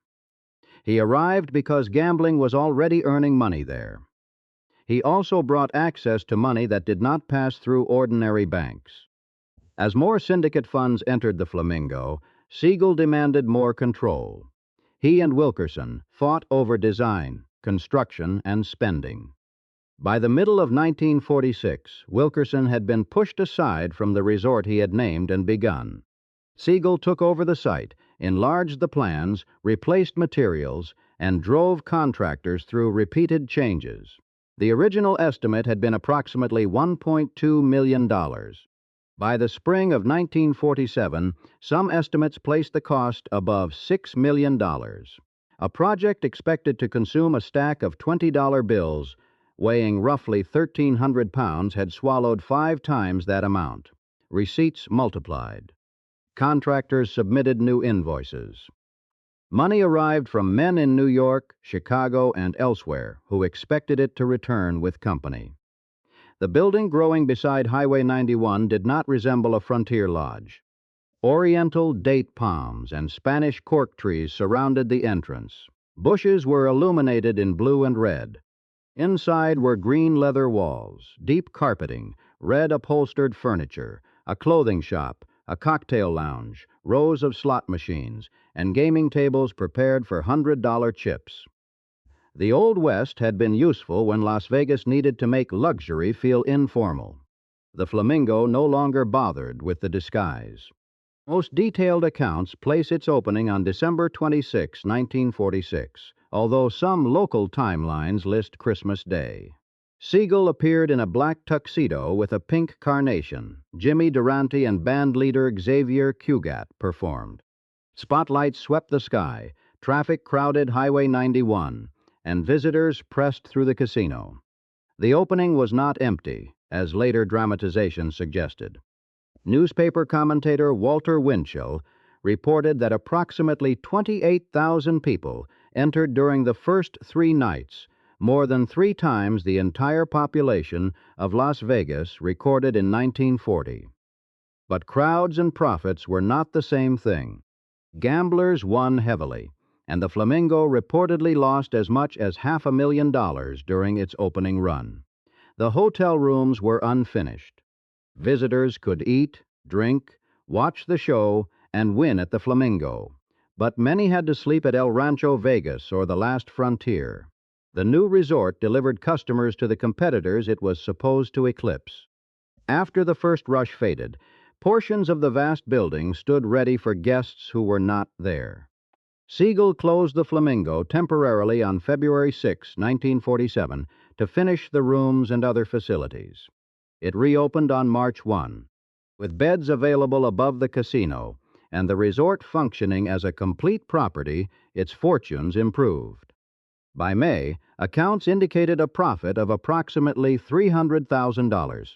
He arrived because gambling was already earning money there. He also brought access to money that did not pass through ordinary banks. As more syndicate funds entered the Flamingo, Siegel demanded more control. He and Wilkerson fought over design, construction, and spending. By the middle of 1946, Wilkerson had been pushed aside from the resort he had named and begun. Siegel took over the site, enlarged the plans, replaced materials, and drove contractors through repeated changes. The original estimate had been approximately $1.2 million. By the spring of 1947, some estimates placed the cost above $6 million. A project expected to consume a stack of $20 bills, weighing roughly 1,300 pounds, had swallowed 5 times that amount. Receipts multiplied. Contractors submitted new invoices. Money arrived from men in New York, Chicago, and elsewhere who expected it to return with company. The building growing beside Highway 91 did not resemble a frontier lodge. Oriental date palms and Spanish cork trees surrounded the entrance. Bushes were illuminated in blue and red. Inside were green leather walls, deep carpeting, red upholstered furniture, a clothing shop, a cocktail lounge, rows of slot machines, and gaming tables prepared for $100 chips. The Old West had been useful when Las Vegas needed to make luxury feel informal. The Flamingo no longer bothered with the disguise. Most detailed accounts place its opening on December 26, 1946, although some local timelines list Christmas Day. Siegel appeared in a black tuxedo with a pink carnation. Jimmy Durante and band leader Xavier Cugat performed. Spotlights swept the sky, traffic crowded Highway 91, and visitors pressed through the casino. The opening was not empty, as later dramatization suggested. Newspaper commentator Walter Winchell reported that approximately 28,000 people entered during the first 3 nights, more than 3 times the entire population of Las Vegas recorded in 1940. But crowds and profits were not the same thing. Gamblers won heavily, and the Flamingo reportedly lost as much as $500,000 during its opening run. The hotel rooms were unfinished. Visitors could eat, drink, watch the show, and win at the Flamingo, but many had to sleep at El Rancho Vegas or the Last Frontier. The new resort delivered customers to the competitors it was supposed to eclipse. After the first rush faded, portions of the vast building stood ready for guests who were not there. Siegel closed the Flamingo temporarily on February 6, 1947, to finish the rooms and other facilities. It reopened on March 1. With beds available above the casino and the resort functioning as a complete property, its fortunes improved. By May, accounts indicated a profit of approximately $300,000.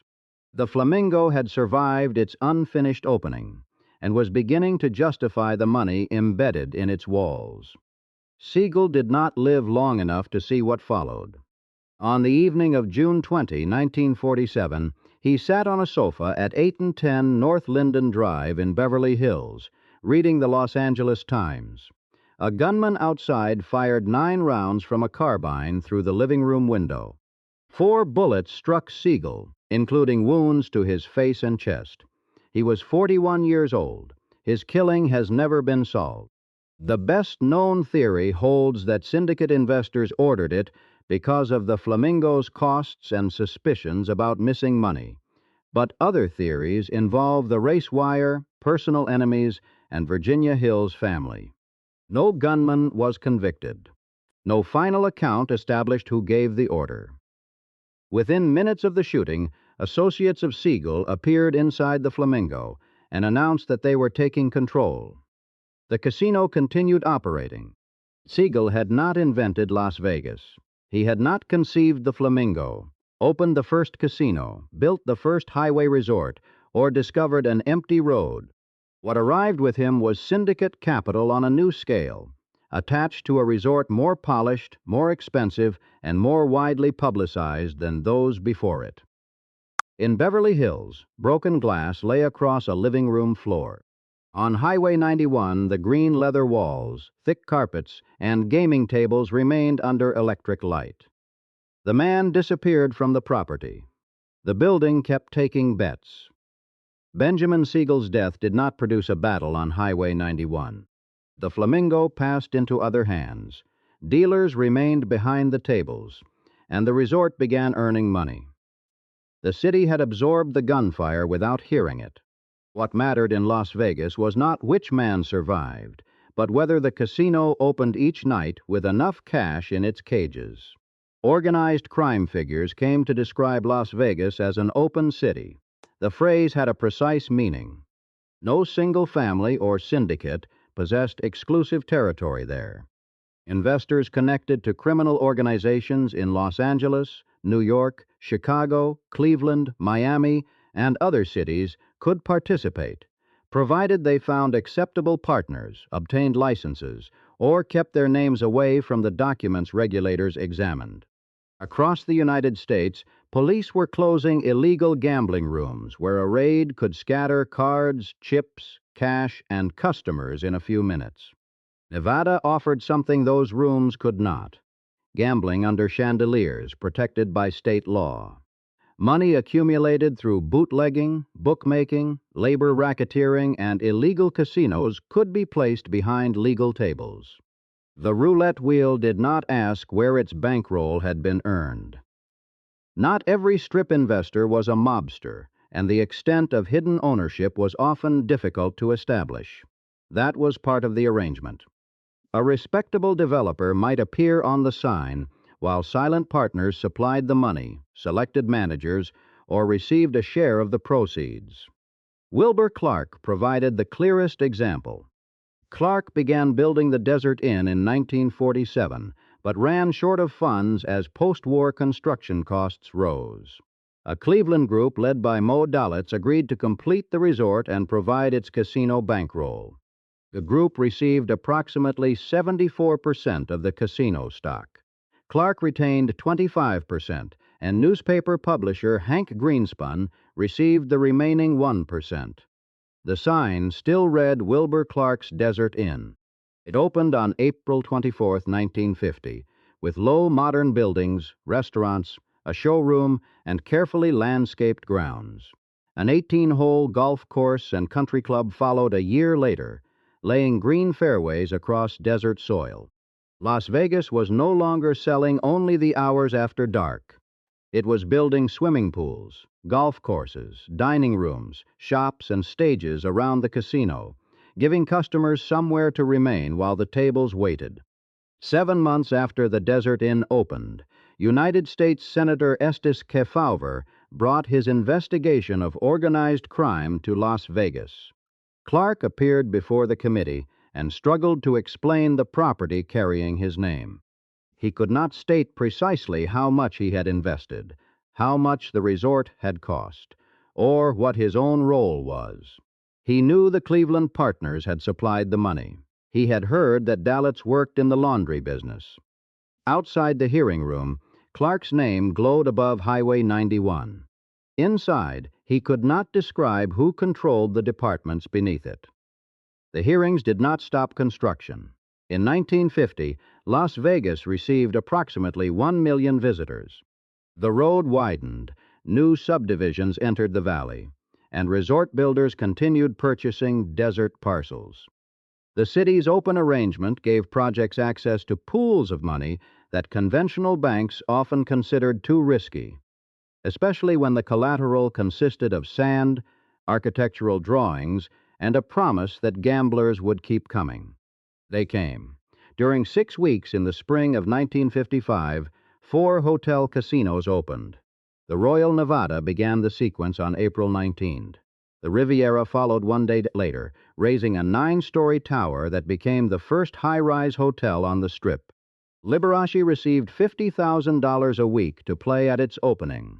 The Flamingo had survived its unfinished opening and was beginning to justify the money embedded in its walls. Siegel did not live long enough to see what followed. On the evening of June 20, 1947, he sat on a sofa at 810 North Linden Drive in Beverly Hills, reading the Los Angeles Times. A gunman outside fired 9 rounds from a carbine through the living room window. 4 bullets struck Siegel, including wounds to his face and chest. He was 41 years old. His killing has never been solved. The best-known theory holds that syndicate investors ordered it because of the Flamingo's costs and suspicions about missing money. But other theories involve the race wire, personal enemies, and Virginia Hill's family. No gunman was convicted. No final account established who gave the order. Within minutes of the shooting, associates of Siegel appeared inside the Flamingo and announced that they were taking control. The casino continued operating. Siegel had not invented Las Vegas. He had not conceived the Flamingo, opened the first casino, built the first highway resort, or discovered an empty road. What arrived with him was syndicate capital on a new scale, attached to a resort more polished, more expensive, and more widely publicized than those before it. In Beverly Hills, broken glass lay across a living room floor. On Highway 91, the green leather walls, thick carpets, and gaming tables remained under electric light. The man disappeared from the property. The building kept taking bets. Benjamin Siegel's death did not produce a battle on Highway 91. The Flamingo passed into other hands. Dealers remained behind the tables, and the resort began earning money. The city had absorbed the gunfire without hearing it. What mattered in Las Vegas was not which man survived, but whether the casino opened each night with enough cash in its cages. Organized crime figures came to describe Las Vegas as an open city. The phrase had a precise meaning. No single family or syndicate possessed exclusive territory there. Investors connected to criminal organizations in Los Angeles, New York, Chicago, Cleveland, Miami, and other cities could participate, provided they found acceptable partners, obtained licenses, or kept their names away from the documents regulators examined. Across the United States, police were closing illegal gambling rooms where a raid could scatter cards, chips, cash, and customers in a few minutes. Nevada offered something those rooms could not: gambling under chandeliers protected by state law. Money accumulated through bootlegging, bookmaking, labor racketeering, and illegal casinos could be placed behind legal tables. The roulette wheel did not ask where its bankroll had been earned. Not every strip investor was a mobster, and the extent of hidden ownership was often difficult to establish. That was part of the arrangement. A respectable developer might appear on the sign while silent partners supplied the money, selected managers, or received a share of the proceeds. Wilbur Clark provided the clearest example. Clark began building the Desert Inn in 1947, but ran short of funds as post-war construction costs rose. A Cleveland group led by Mo Dalitz agreed to complete the resort and provide its casino bankroll. The group received approximately 74% of the casino stock. Clark retained 25%, and newspaper publisher Hank Greenspun received the remaining 1%. The sign still read Wilbur Clark's Desert Inn. It opened on April 24, 1950, with low modern buildings, restaurants, a showroom, and carefully landscaped grounds. An 18-hole golf course and country club followed a year later, laying green fairways across desert soil. Las Vegas was no longer selling only the hours after dark. It was building swimming pools, golf courses, dining rooms, shops, and stages around the casino, giving customers somewhere to remain while the tables waited. 7 months after the Desert Inn opened, United States Senator Estes Kefauver brought his investigation of organized crime to Las Vegas. Clark appeared before the committee and struggled to explain the property carrying his name. He could not state precisely how much he had invested, how much the resort had cost, or what his own role was. He knew the Cleveland partners had supplied the money. He had heard that Dalitz worked in the laundry business. Outside the hearing room, Clark's name glowed above Highway 91. Inside, he could not describe who controlled the departments beneath it. The hearings did not stop construction. In 1950, Las Vegas received approximately 1 million visitors. The road widened, new subdivisions entered the valley, and resort builders continued purchasing desert parcels. The city's open arrangement gave projects access to pools of money that conventional banks often considered too risky, especially when the collateral consisted of sand, architectural drawings, and a promise that gamblers would keep coming. They came. During 6 weeks in the spring of 1955, 4 hotel casinos opened. The Royal Nevada began the sequence on April 19. The Riviera followed 1 day later, raising a 9-story tower that became the first high-rise hotel on the Strip. Liberace received $50,000 a week to play at its opening,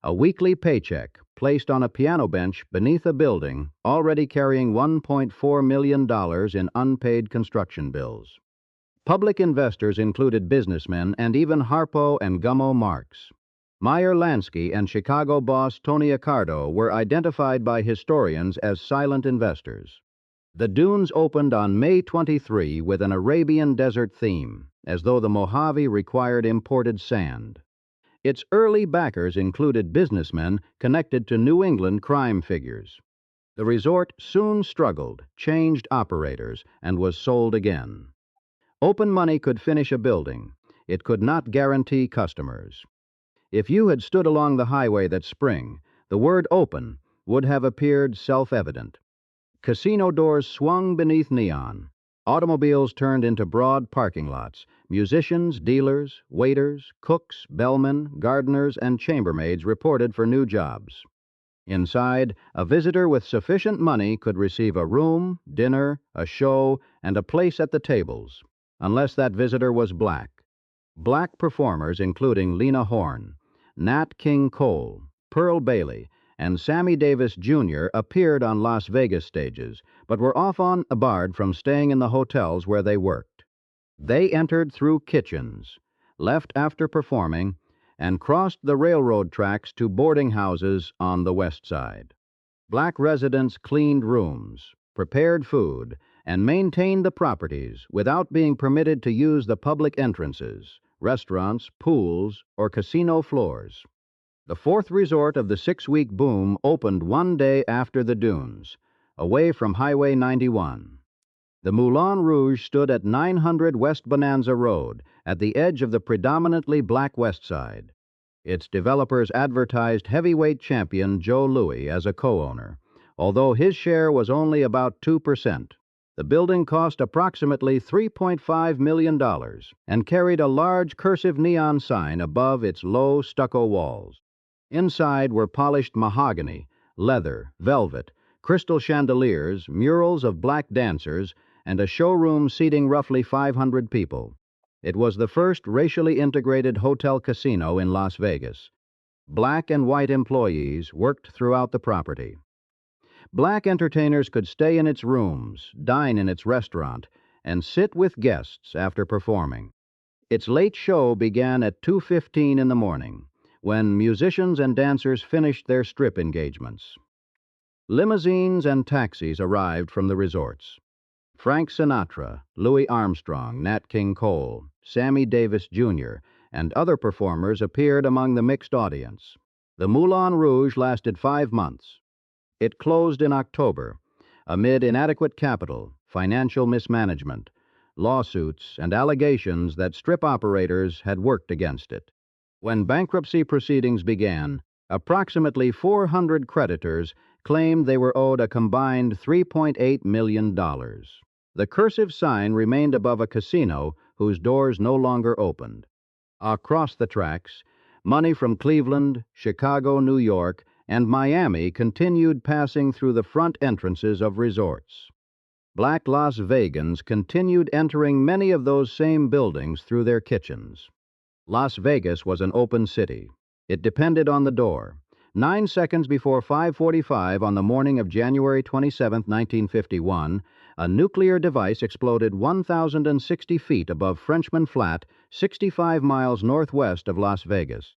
a weekly paycheck placed on a piano bench beneath a building already carrying $1.4 million in unpaid construction bills. Public investors included businessmen and even Harpo and Gummo Marx. Meyer Lansky and Chicago boss Tony Accardo were identified by historians as silent investors. The dunes opened on May 23 with an Arabian desert theme, as though the Mojave required imported sand. Its early backers included businessmen connected to New England crime figures. The resort soon struggled, changed operators, and was sold again. Open money could finish a building. It could not guarantee customers. If you had stood along the highway that spring, the word open would have appeared self-evident. Casino doors swung beneath neon. Automobiles turned into broad parking lots. Musicians, dealers, waiters, cooks, bellmen, gardeners, and chambermaids reported for new jobs. Inside, a visitor with sufficient money could receive a room, dinner, a show, and a place at the tables, unless that visitor was black. Black performers, including Lena Horne, Nat King Cole, Pearl Bailey, and Sammy Davis, Jr., appeared on Las Vegas stages, but were often barred from staying in the hotels where they worked. They entered through kitchens, left after performing, and crossed the railroad tracks to boarding houses on the west side. Black residents cleaned rooms, prepared food, and maintained the properties without being permitted to use the public entrances, restaurants, pools, or casino floors. The 4th resort of the 6-week boom opened 1 day after the dunes, away from Highway 91. The Moulin Rouge stood at 900 West Bonanza Road, at the edge of the predominantly black West Side. Its developers advertised heavyweight champion Joe Louis as a co-owner, although his share was only about 2%. The building cost approximately $3.5 million and carried a large cursive neon sign above its low stucco walls. Inside were polished mahogany, leather, velvet, crystal chandeliers, murals of black dancers, and a showroom seating roughly 500 people. It was the first racially integrated hotel casino in Las Vegas. Black and white employees worked throughout the property. Black entertainers could stay in its rooms, dine in its restaurant, and sit with guests after performing. Its late show began at 2:15 in the morning, when musicians and dancers finished their strip engagements. Limousines and taxis arrived from the resorts. Frank Sinatra, Louis Armstrong, Nat King Cole, Sammy Davis Jr., and other performers appeared among the mixed audience. The Moulin Rouge lasted 5 months. It closed in October, amid inadequate capital, financial mismanagement, lawsuits, and allegations that strip operators had worked against it. When bankruptcy proceedings began, approximately 400 creditors claimed they were owed a combined $3.8 million. The cursive sign remained above a casino whose doors no longer opened. Across the tracks, money from Cleveland, Chicago, New York, and Miami continued passing through the front entrances of resorts. Black Las Vegans continued entering many of those same buildings through their kitchens. Las Vegas was an open city. It depended on the door. 9 seconds before 5:45 on the morning of January 27, 1951, a nuclear device exploded 1,060 feet above Frenchman Flat, 65 miles northwest of Las Vegas.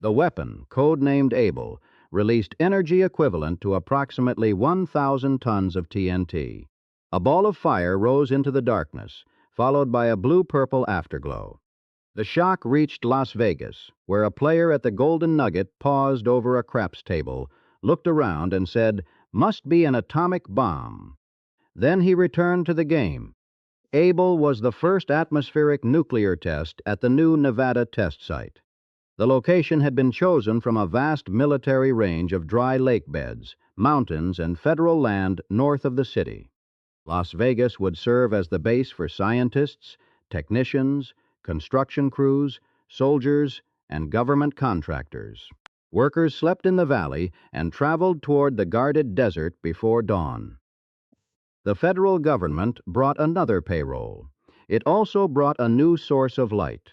The weapon, code-named Able, released energy equivalent to approximately 1,000 tons of TNT. A ball of fire rose into the darkness, followed by a blue-purple afterglow. The shock reached Las Vegas, where a player at the Golden Nugget paused over a craps table, looked around, and said, "Must be an atomic bomb." Then he returned to the game. Able was the first atmospheric nuclear test at the new Nevada test site. The location had been chosen from a vast military range of dry lake beds, mountains, and federal land north of the city. Las Vegas would serve as the base for scientists, technicians, construction crews, soldiers, and government contractors. Workers slept in the valley and traveled toward the guarded desert before dawn. The federal government brought another payroll. It also brought a new source of light.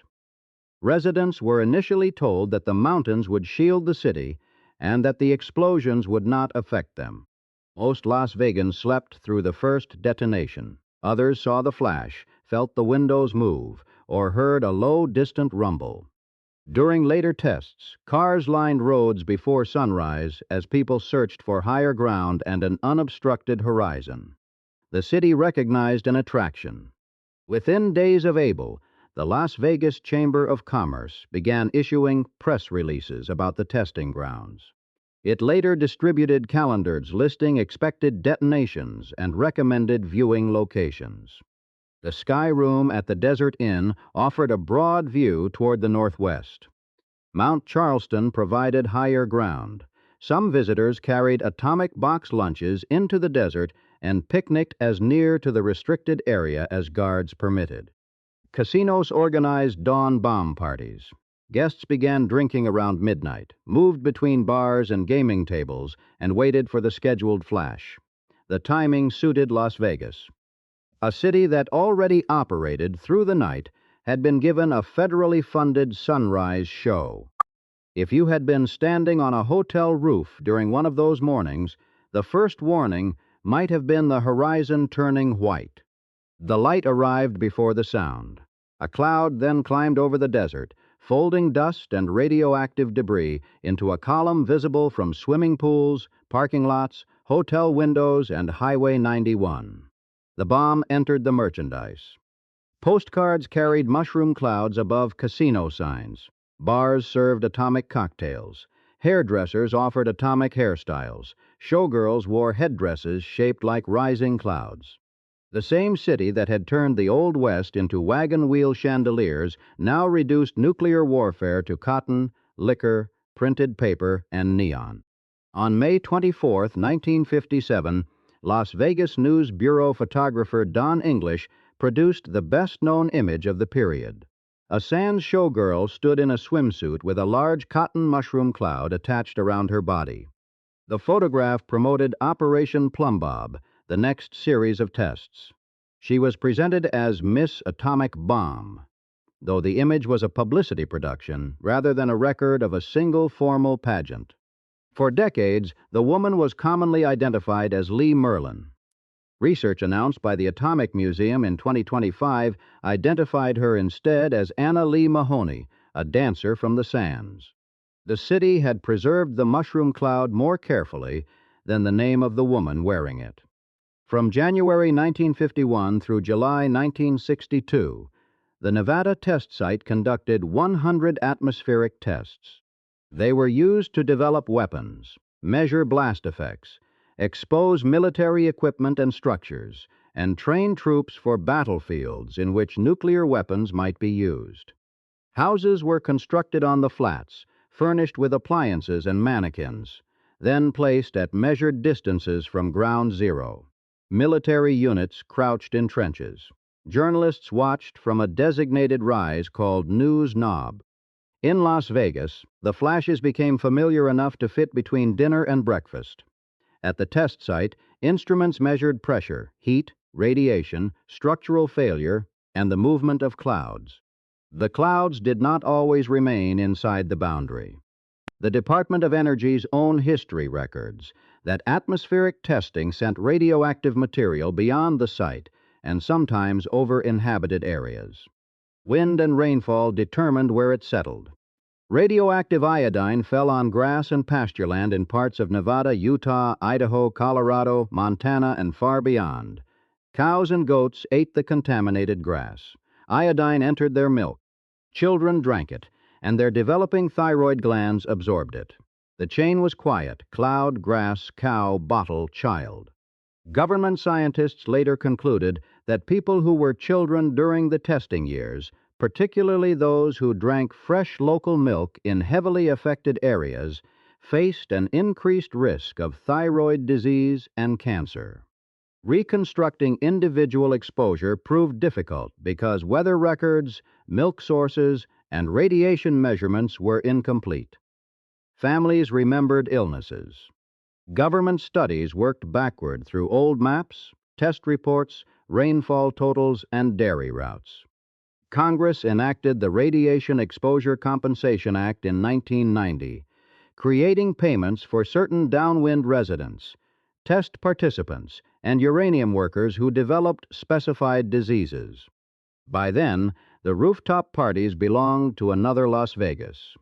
Residents were initially told that the mountains would shield the city and that the explosions would not affect them. Most Las Vegans slept through the first detonation. Others saw the flash, felt the windows move, or heard a low, distant rumble. During later tests, cars lined roads before sunrise as people searched for higher ground and an unobstructed horizon. The city recognized an attraction. Within days of Able, the Las Vegas Chamber of Commerce began issuing press releases about the testing grounds. It later distributed calendars listing expected detonations and recommended viewing locations. The Sky Room at the Desert Inn offered a broad view toward the northwest. Mount Charleston provided higher ground. Some visitors carried atomic box lunches into the desert and picnicked as near to the restricted area as guards permitted. Casinos organized dawn bomb parties. Guests began drinking around midnight, moved between bars and gaming tables, and waited for the scheduled flash. The timing suited Las Vegas. A city that already operated through the night had been given a federally funded sunrise show. If you had been standing on a hotel roof during one of those mornings, the first warning might have been the horizon turning white. The light arrived before the sound. A cloud then climbed over the desert, folding dust and radioactive debris into a column visible from swimming pools, parking lots, hotel windows, and Highway 91. The bomb entered the merchandise. Postcards carried mushroom clouds above casino signs. Bars served atomic cocktails. Hairdressers offered atomic hairstyles. Showgirls wore headdresses shaped like rising clouds. The same city that had turned the Old West into wagon wheel chandeliers now reduced nuclear warfare to cotton, liquor, printed paper, and neon. On May 24, 1957, Las Vegas News Bureau photographer Don English produced the best-known image of the period. A Sands showgirl stood in a swimsuit with a large cotton mushroom cloud attached around her body. The photograph promoted Operation Plumbob, the next series of tests. She was presented as Miss Atomic Bomb, though the image was a publicity production rather than a record of a single formal pageant. For decades, the woman was commonly identified as Lee Merlin. Research announced by the Atomic Museum in 2025 identified her instead as Anna Lee Mahoney, a dancer from the Sands. The city had preserved the mushroom cloud more carefully than the name of the woman wearing it. From January 1951 through July 1962, the Nevada test site conducted 100 atmospheric tests. They were used to develop weapons, measure blast effects, expose military equipment and structures, and train troops for battlefields in which nuclear weapons might be used. Houses were constructed on the flats, furnished with appliances and mannequins, then placed at measured distances from ground zero. Military units crouched in trenches. Journalists watched from a designated rise called News Knob. In Las Vegas, the flashes became familiar enough to fit between dinner and breakfast. At the test site, instruments measured pressure, heat, radiation, structural failure, and the movement of clouds. The clouds did not always remain inside the boundary. The Department of Energy's own history records that atmospheric testing sent radioactive material beyond the site and sometimes over inhabited areas. Wind and rainfall determined where it settled. Radioactive iodine fell on grass and pastureland in parts of Nevada, Utah, Idaho, Colorado, Montana, and far beyond. Cows and goats ate the contaminated grass. Iodine entered their milk. Children drank it, and their developing thyroid glands absorbed it. The chain was quiet: cloud, grass, cow, bottle, child. Government scientists later concluded that people who were children during the testing years, particularly those who drank fresh local milk in heavily affected areas, faced an increased risk of thyroid disease and cancer. Reconstructing individual exposure proved difficult because weather records, milk sources, and radiation measurements were incomplete. Families remembered illnesses. Government studies worked backward through old maps, test reports, rainfall totals, and dairy routes. Congress enacted the Radiation Exposure Compensation Act in 1990, creating payments for certain downwind residents, test participants, and uranium workers who developed specified diseases. By then, the rooftop parties belonged to another Las Vegas.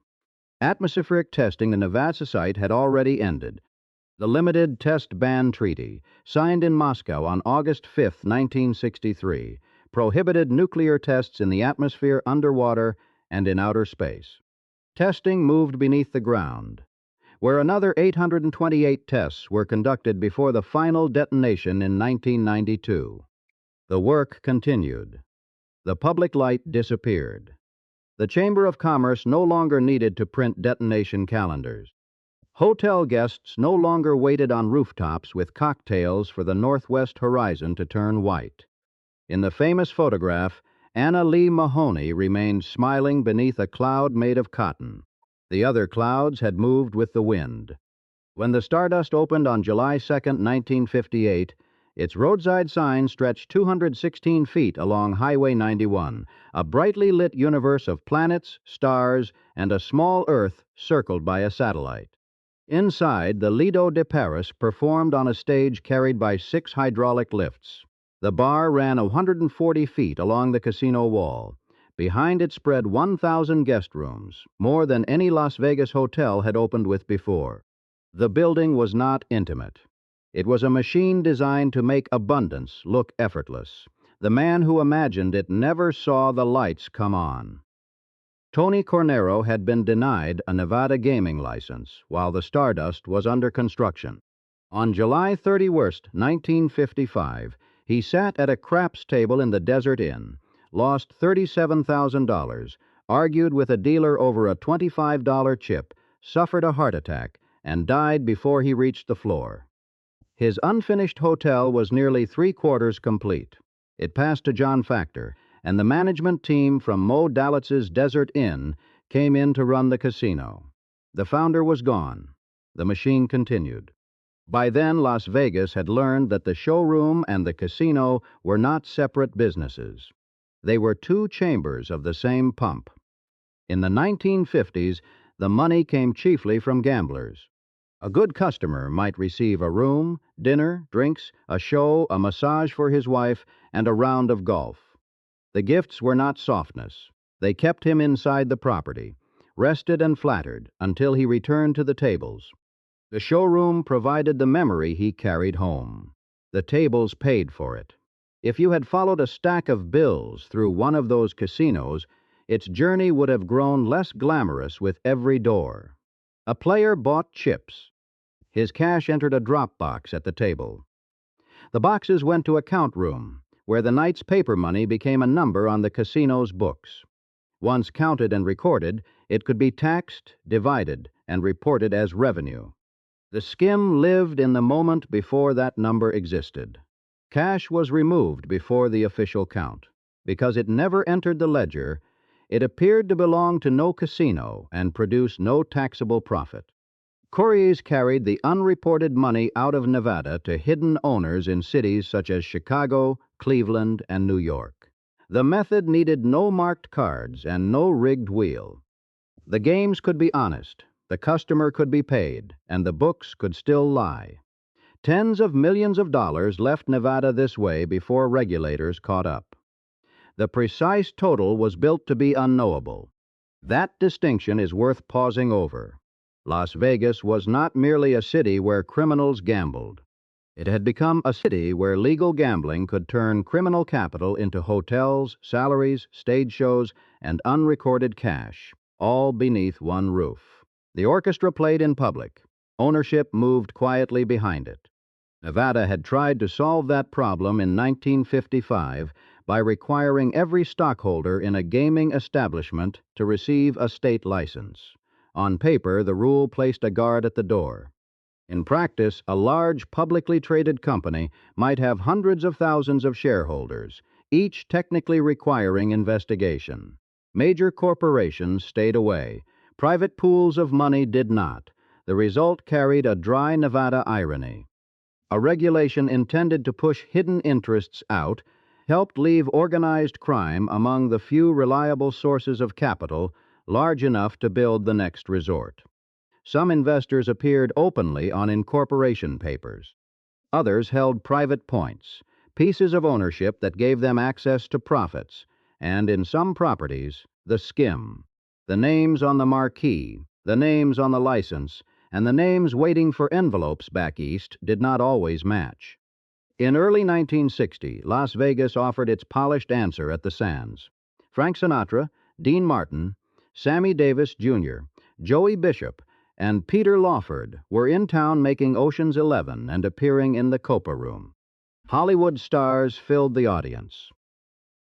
Atmospheric testing in the Nevada site had already ended. The Limited Test Ban Treaty, signed in Moscow on August 5, 1963, prohibited nuclear tests in the atmosphere, underwater, and in outer space. Testing moved beneath the ground, where another 828 tests were conducted before the final detonation in 1992. The work continued. The public light disappeared. The Chamber of Commerce no longer needed to print detonation calendars. Hotel guests no longer waited on rooftops with cocktails for the northwest horizon to turn white. In the famous photograph, Anna Lee Mahoney remained smiling beneath a cloud made of cotton. The other clouds had moved with the wind. When the Stardust opened on July 2, 1958, its roadside sign stretched 216 feet along Highway 91, a brightly lit universe of planets, stars, and a small Earth circled by a satellite. Inside, the Lido de Paris performed on a stage carried by 6 hydraulic lifts. The bar ran 140 feet along the casino wall. Behind it spread 1,000 guest rooms, more than any Las Vegas hotel had opened with before. The building was not intimate. It was a machine designed to make abundance look effortless. The man who imagined it never saw the lights come on. Tony Cornero had been denied a Nevada gaming license while the Stardust was under construction. On July 31, 1955, he sat at a craps table in the Desert Inn, lost $37,000, argued with a dealer over a $25 chip, suffered a heart attack, and died before he reached the floor. His unfinished hotel was nearly three-quarters complete. It passed to John Factor, and the management team from Mo Dallitz's Desert Inn came in to run the casino. The founder was gone. The machine continued. By then, Las Vegas had learned that the showroom and the casino were not separate businesses. They were two chambers of the same pump. In the 1950s, the money came chiefly from gamblers. A good customer might receive a room, dinner, drinks, a show, a massage for his wife, and a round of golf. The gifts were not softness. They kept him inside the property, rested and flattered until he returned to the tables. The showroom provided the memory he carried home. The tables paid for it. If you had followed a stack of bills through one of those casinos, its journey would have grown less glamorous with every door. A player bought chips. His cash entered a drop box at the table. The boxes went to a count room, where the night's paper money became a number on the casino's books. Once counted and recorded, it could be taxed, divided, and reported as revenue. The skim lived in the moment before that number existed. Cash was removed before the official count. Because it never entered the ledger, it appeared to belong to no casino and produce no taxable profit. Couriers carried the unreported money out of Nevada to hidden owners in cities such as Chicago, Cleveland, and New York. The method needed no marked cards and no rigged wheel. The games could be honest, the customer could be paid, and the books could still lie. Tens of millions of dollars left Nevada this way before regulators caught up. The precise total was built to be unknowable. That distinction is worth pausing over. Las Vegas was not merely a city where criminals gambled. It had become a city where legal gambling could turn criminal capital into hotels, salaries, stage shows, and unrecorded cash, all beneath one roof. The orchestra played in public. Ownership moved quietly behind it. Nevada had tried to solve that problem in 1955 by requiring every stockholder in a gaming establishment to receive a state license. On paper, the rule placed a guard at the door. In practice, a large publicly traded company might have hundreds of thousands of shareholders, each technically requiring investigation. Major corporations stayed away. Private pools of money did not. The result carried a dry Nevada irony. A regulation intended to push hidden interests out helped leave organized crime among the few reliable sources of capital large enough to build the next resort. Some investors appeared openly on incorporation papers. Others held private points, pieces of ownership that gave them access to profits, and in some properties, the skim. The names on the marquee, the names on the license, and the names waiting for envelopes back east did not always match. In early 1960, Las Vegas offered its polished answer at the Sands. Frank Sinatra, Dean Martin, Sammy Davis, Jr., Joey Bishop, and Peter Lawford were in town making Ocean's 11 and appearing in the Copa Room. Hollywood stars filled the audience.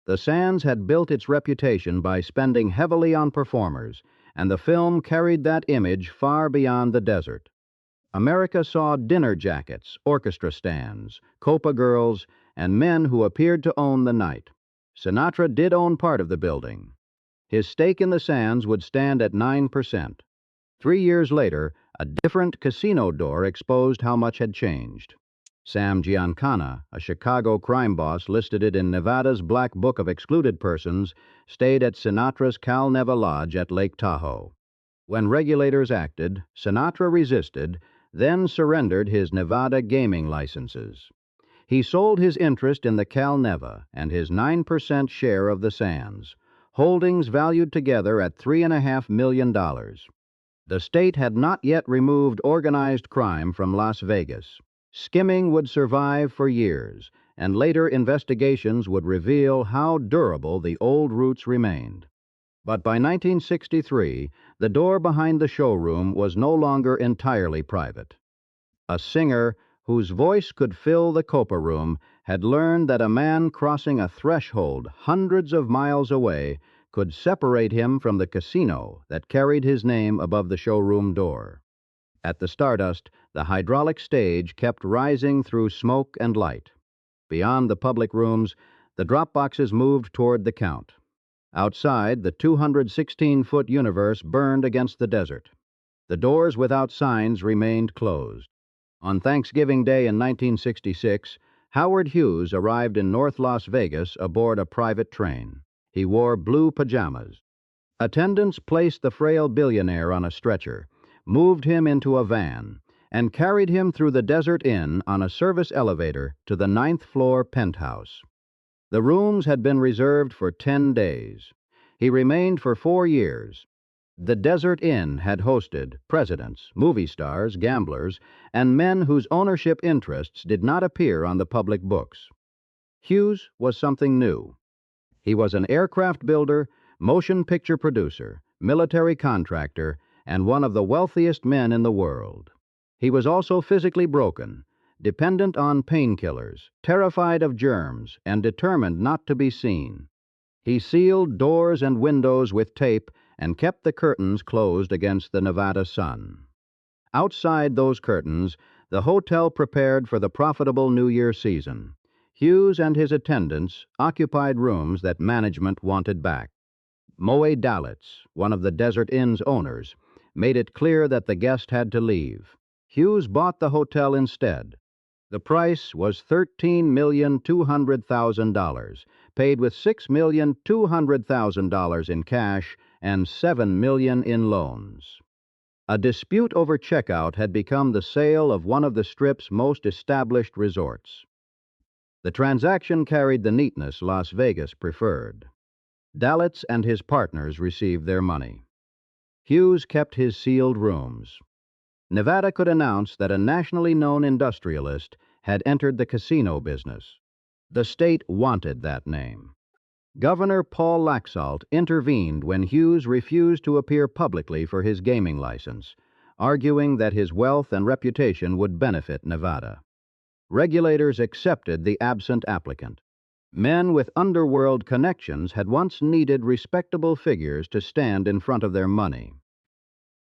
The Sands had built its reputation by spending heavily on performers, and the film carried that image far beyond the desert. America saw dinner jackets, orchestra stands, Copa girls, and men who appeared to own the night. Sinatra did own part of the building. His stake in the Sands would stand at 9%. 3 years later, a different casino door exposed how much had changed. Sam Giancana, a Chicago crime boss listed it in Nevada's Black Book of Excluded Persons, stayed at Sinatra's Cal Neva Lodge at Lake Tahoe. When regulators acted, Sinatra resisted, then surrendered his Nevada gaming licenses. He sold his interest in the Cal Neva and his 9% share of the Sands, holdings valued together at $3.5 million. The state had not yet removed organized crime from Las Vegas. Skimming would survive for years, and later investigations would reveal how durable the old roots remained. But by 1963, the door behind the showroom was no longer entirely private. A singer whose voice could fill the Copa Room had learned that a man crossing a threshold hundreds of miles away could separate him from the casino that carried his name above the showroom door. At the Stardust, the hydraulic stage kept rising through smoke and light. Beyond the public rooms, the drop boxes moved toward the Count. Outside, the 216-foot universe burned against the desert. The doors without signs remained closed. On Thanksgiving Day in 1966, Howard Hughes arrived in North Las Vegas aboard a private train. He wore blue pajamas. Attendants placed the frail billionaire on a stretcher, moved him into a van, and carried him through the Desert Inn on a service elevator to the ninth-floor penthouse. The rooms had been reserved for 10 days. He remained for 4 years. The Desert Inn had hosted presidents, movie stars, gamblers, and men whose ownership interests did not appear on the public books. Hughes was something new. He was an aircraft builder, motion picture producer, military contractor, and one of the wealthiest men in the world. He was also physically broken, dependent on painkillers, terrified of germs, and determined not to be seen. He sealed doors and windows with tape and kept the curtains closed against the Nevada sun. Outside those curtains, the hotel prepared for the profitable New Year season. Hughes and his attendants occupied rooms that management wanted back. Moe Dalitz, one of the Desert Inn's owners, made it clear that the guest had to leave. Hughes bought the hotel instead. The price was $13,200,000, paid with $6,200,000 in cash and $7 million in loans. A dispute over checkout had become the sale of one of the Strip's most established resorts. The transaction carried the neatness Las Vegas preferred. Dalitz and his partners received their money. Hughes kept his sealed rooms. Nevada could announce that a nationally known industrialist had entered the casino business. The state wanted that name. Governor Paul Laxalt intervened when Hughes refused to appear publicly for his gaming license, arguing that his wealth and reputation would benefit Nevada. Regulators accepted the absent applicant. Men with underworld connections had once needed respectable figures to stand in front of their money.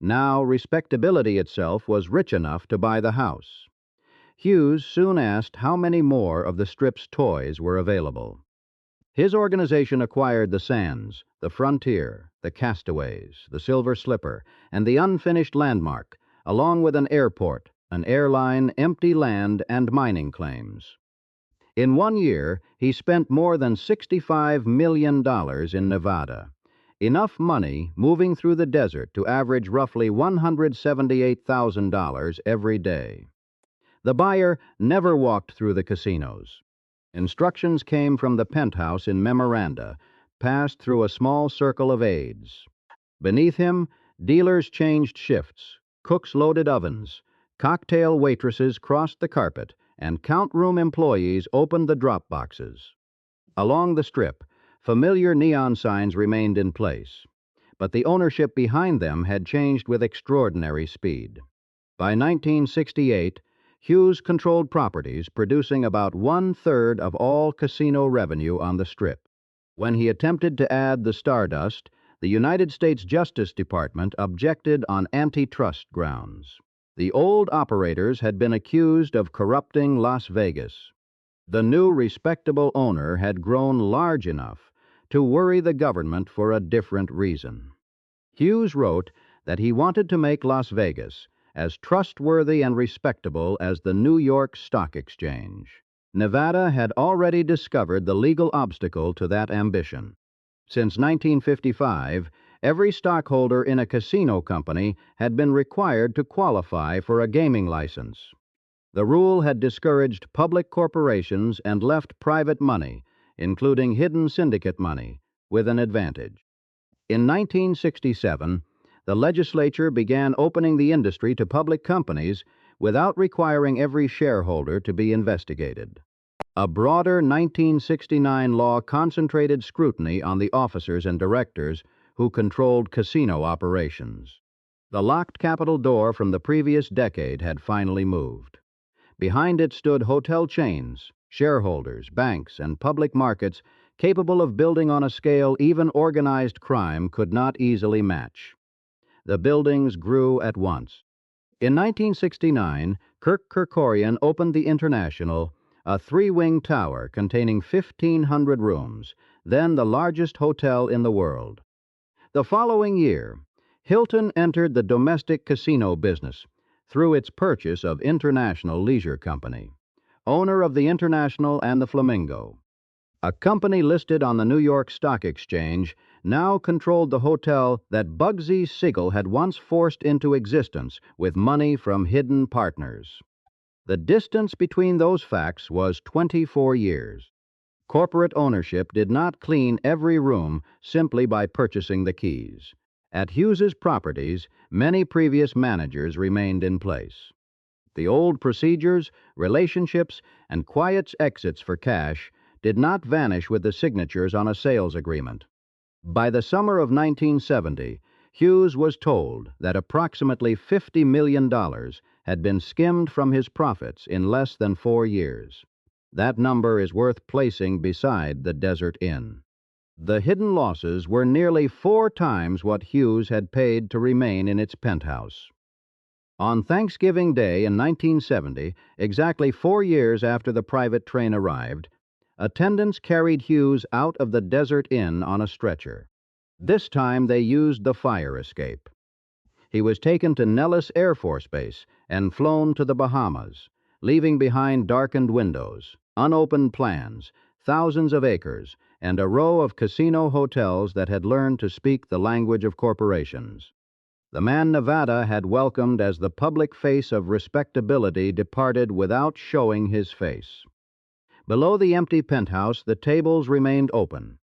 Now respectability itself was rich enough to buy the house. Hughes soon asked how many more of the Strip's toys were available. His organization acquired the Sands, the Frontier, the Castaways, the Silver Slipper, and the unfinished Landmark, along with an airport, an airline, empty land, and mining claims. In 1 year, he spent more than $65 million in Nevada, enough money moving through the desert to average roughly $178,000 every day. The buyer never walked through the casinos. Instructions came from the penthouse in memoranda, passed through a small circle of aides. Beneath him, dealers changed shifts, cooks loaded ovens, cocktail waitresses crossed the carpet, and count room employees opened the drop boxes. Along the Strip, familiar neon signs remained in place, but the ownership behind them had changed with extraordinary speed. By 1968, Hughes controlled properties producing about 1/3 of all casino revenue on the Strip. When he attempted to add the Stardust, the United States Justice Department objected on antitrust grounds. The old operators had been accused of corrupting Las Vegas. The new respectable owner had grown large enough to worry the government for a different reason. Hughes wrote that he wanted to make Las Vegas as trustworthy and respectable as the New York Stock Exchange. Nevada had already discovered the legal obstacle to that ambition. Since 1955, every stockholder in a casino company had been required to qualify for a gaming license. The rule had discouraged public corporations and left private money, including hidden syndicate money, with an advantage. In 1967, the legislature began opening the industry to public companies without requiring every shareholder to be investigated. A broader 1969 law concentrated scrutiny on the officers and directors who controlled casino operations. The locked Capitol door from the previous decade had finally moved. Behind it stood hotel chains, shareholders, banks, and public markets capable of building on a scale even organized crime could not easily match. The buildings grew at once. In 1969, Kirk Kerkorian opened the International, a three-wing tower containing 1,500 rooms, then the largest hotel in the world. The following year, Hilton entered the domestic casino business through its purchase of International Leisure Company, owner of the International and the Flamingo. A company listed on the New York Stock Exchange now controlled the hotel that Bugsy Siegel had once forced into existence with money from hidden partners. The distance between those facts was 24 years. Corporate ownership did not clean every room simply by purchasing the keys. At Hughes's properties, many previous managers remained in place. The old procedures, relationships, and quiet exits for cash did not vanish with the signatures on a sales agreement. By the summer of 1970, Hughes was told that approximately $50 million had been skimmed from his profits in less than 4 years. That number is worth placing beside the Desert Inn. The hidden losses were nearly 4 times what Hughes had paid to remain in its penthouse. On Thanksgiving Day in 1970, exactly 4 years after the private train arrived, attendants carried Hughes out of the Desert Inn on a stretcher. This time they used the fire escape. He was taken to Nellis Air Force Base and flown to the Bahamas, leaving behind darkened windows, unopened plans, thousands of acres, and a row of casino hotels that had learned to speak the language of corporations. The man Nevada had welcomed as the public face of respectability departed without showing his face. Below the empty penthouse, the tables remained open.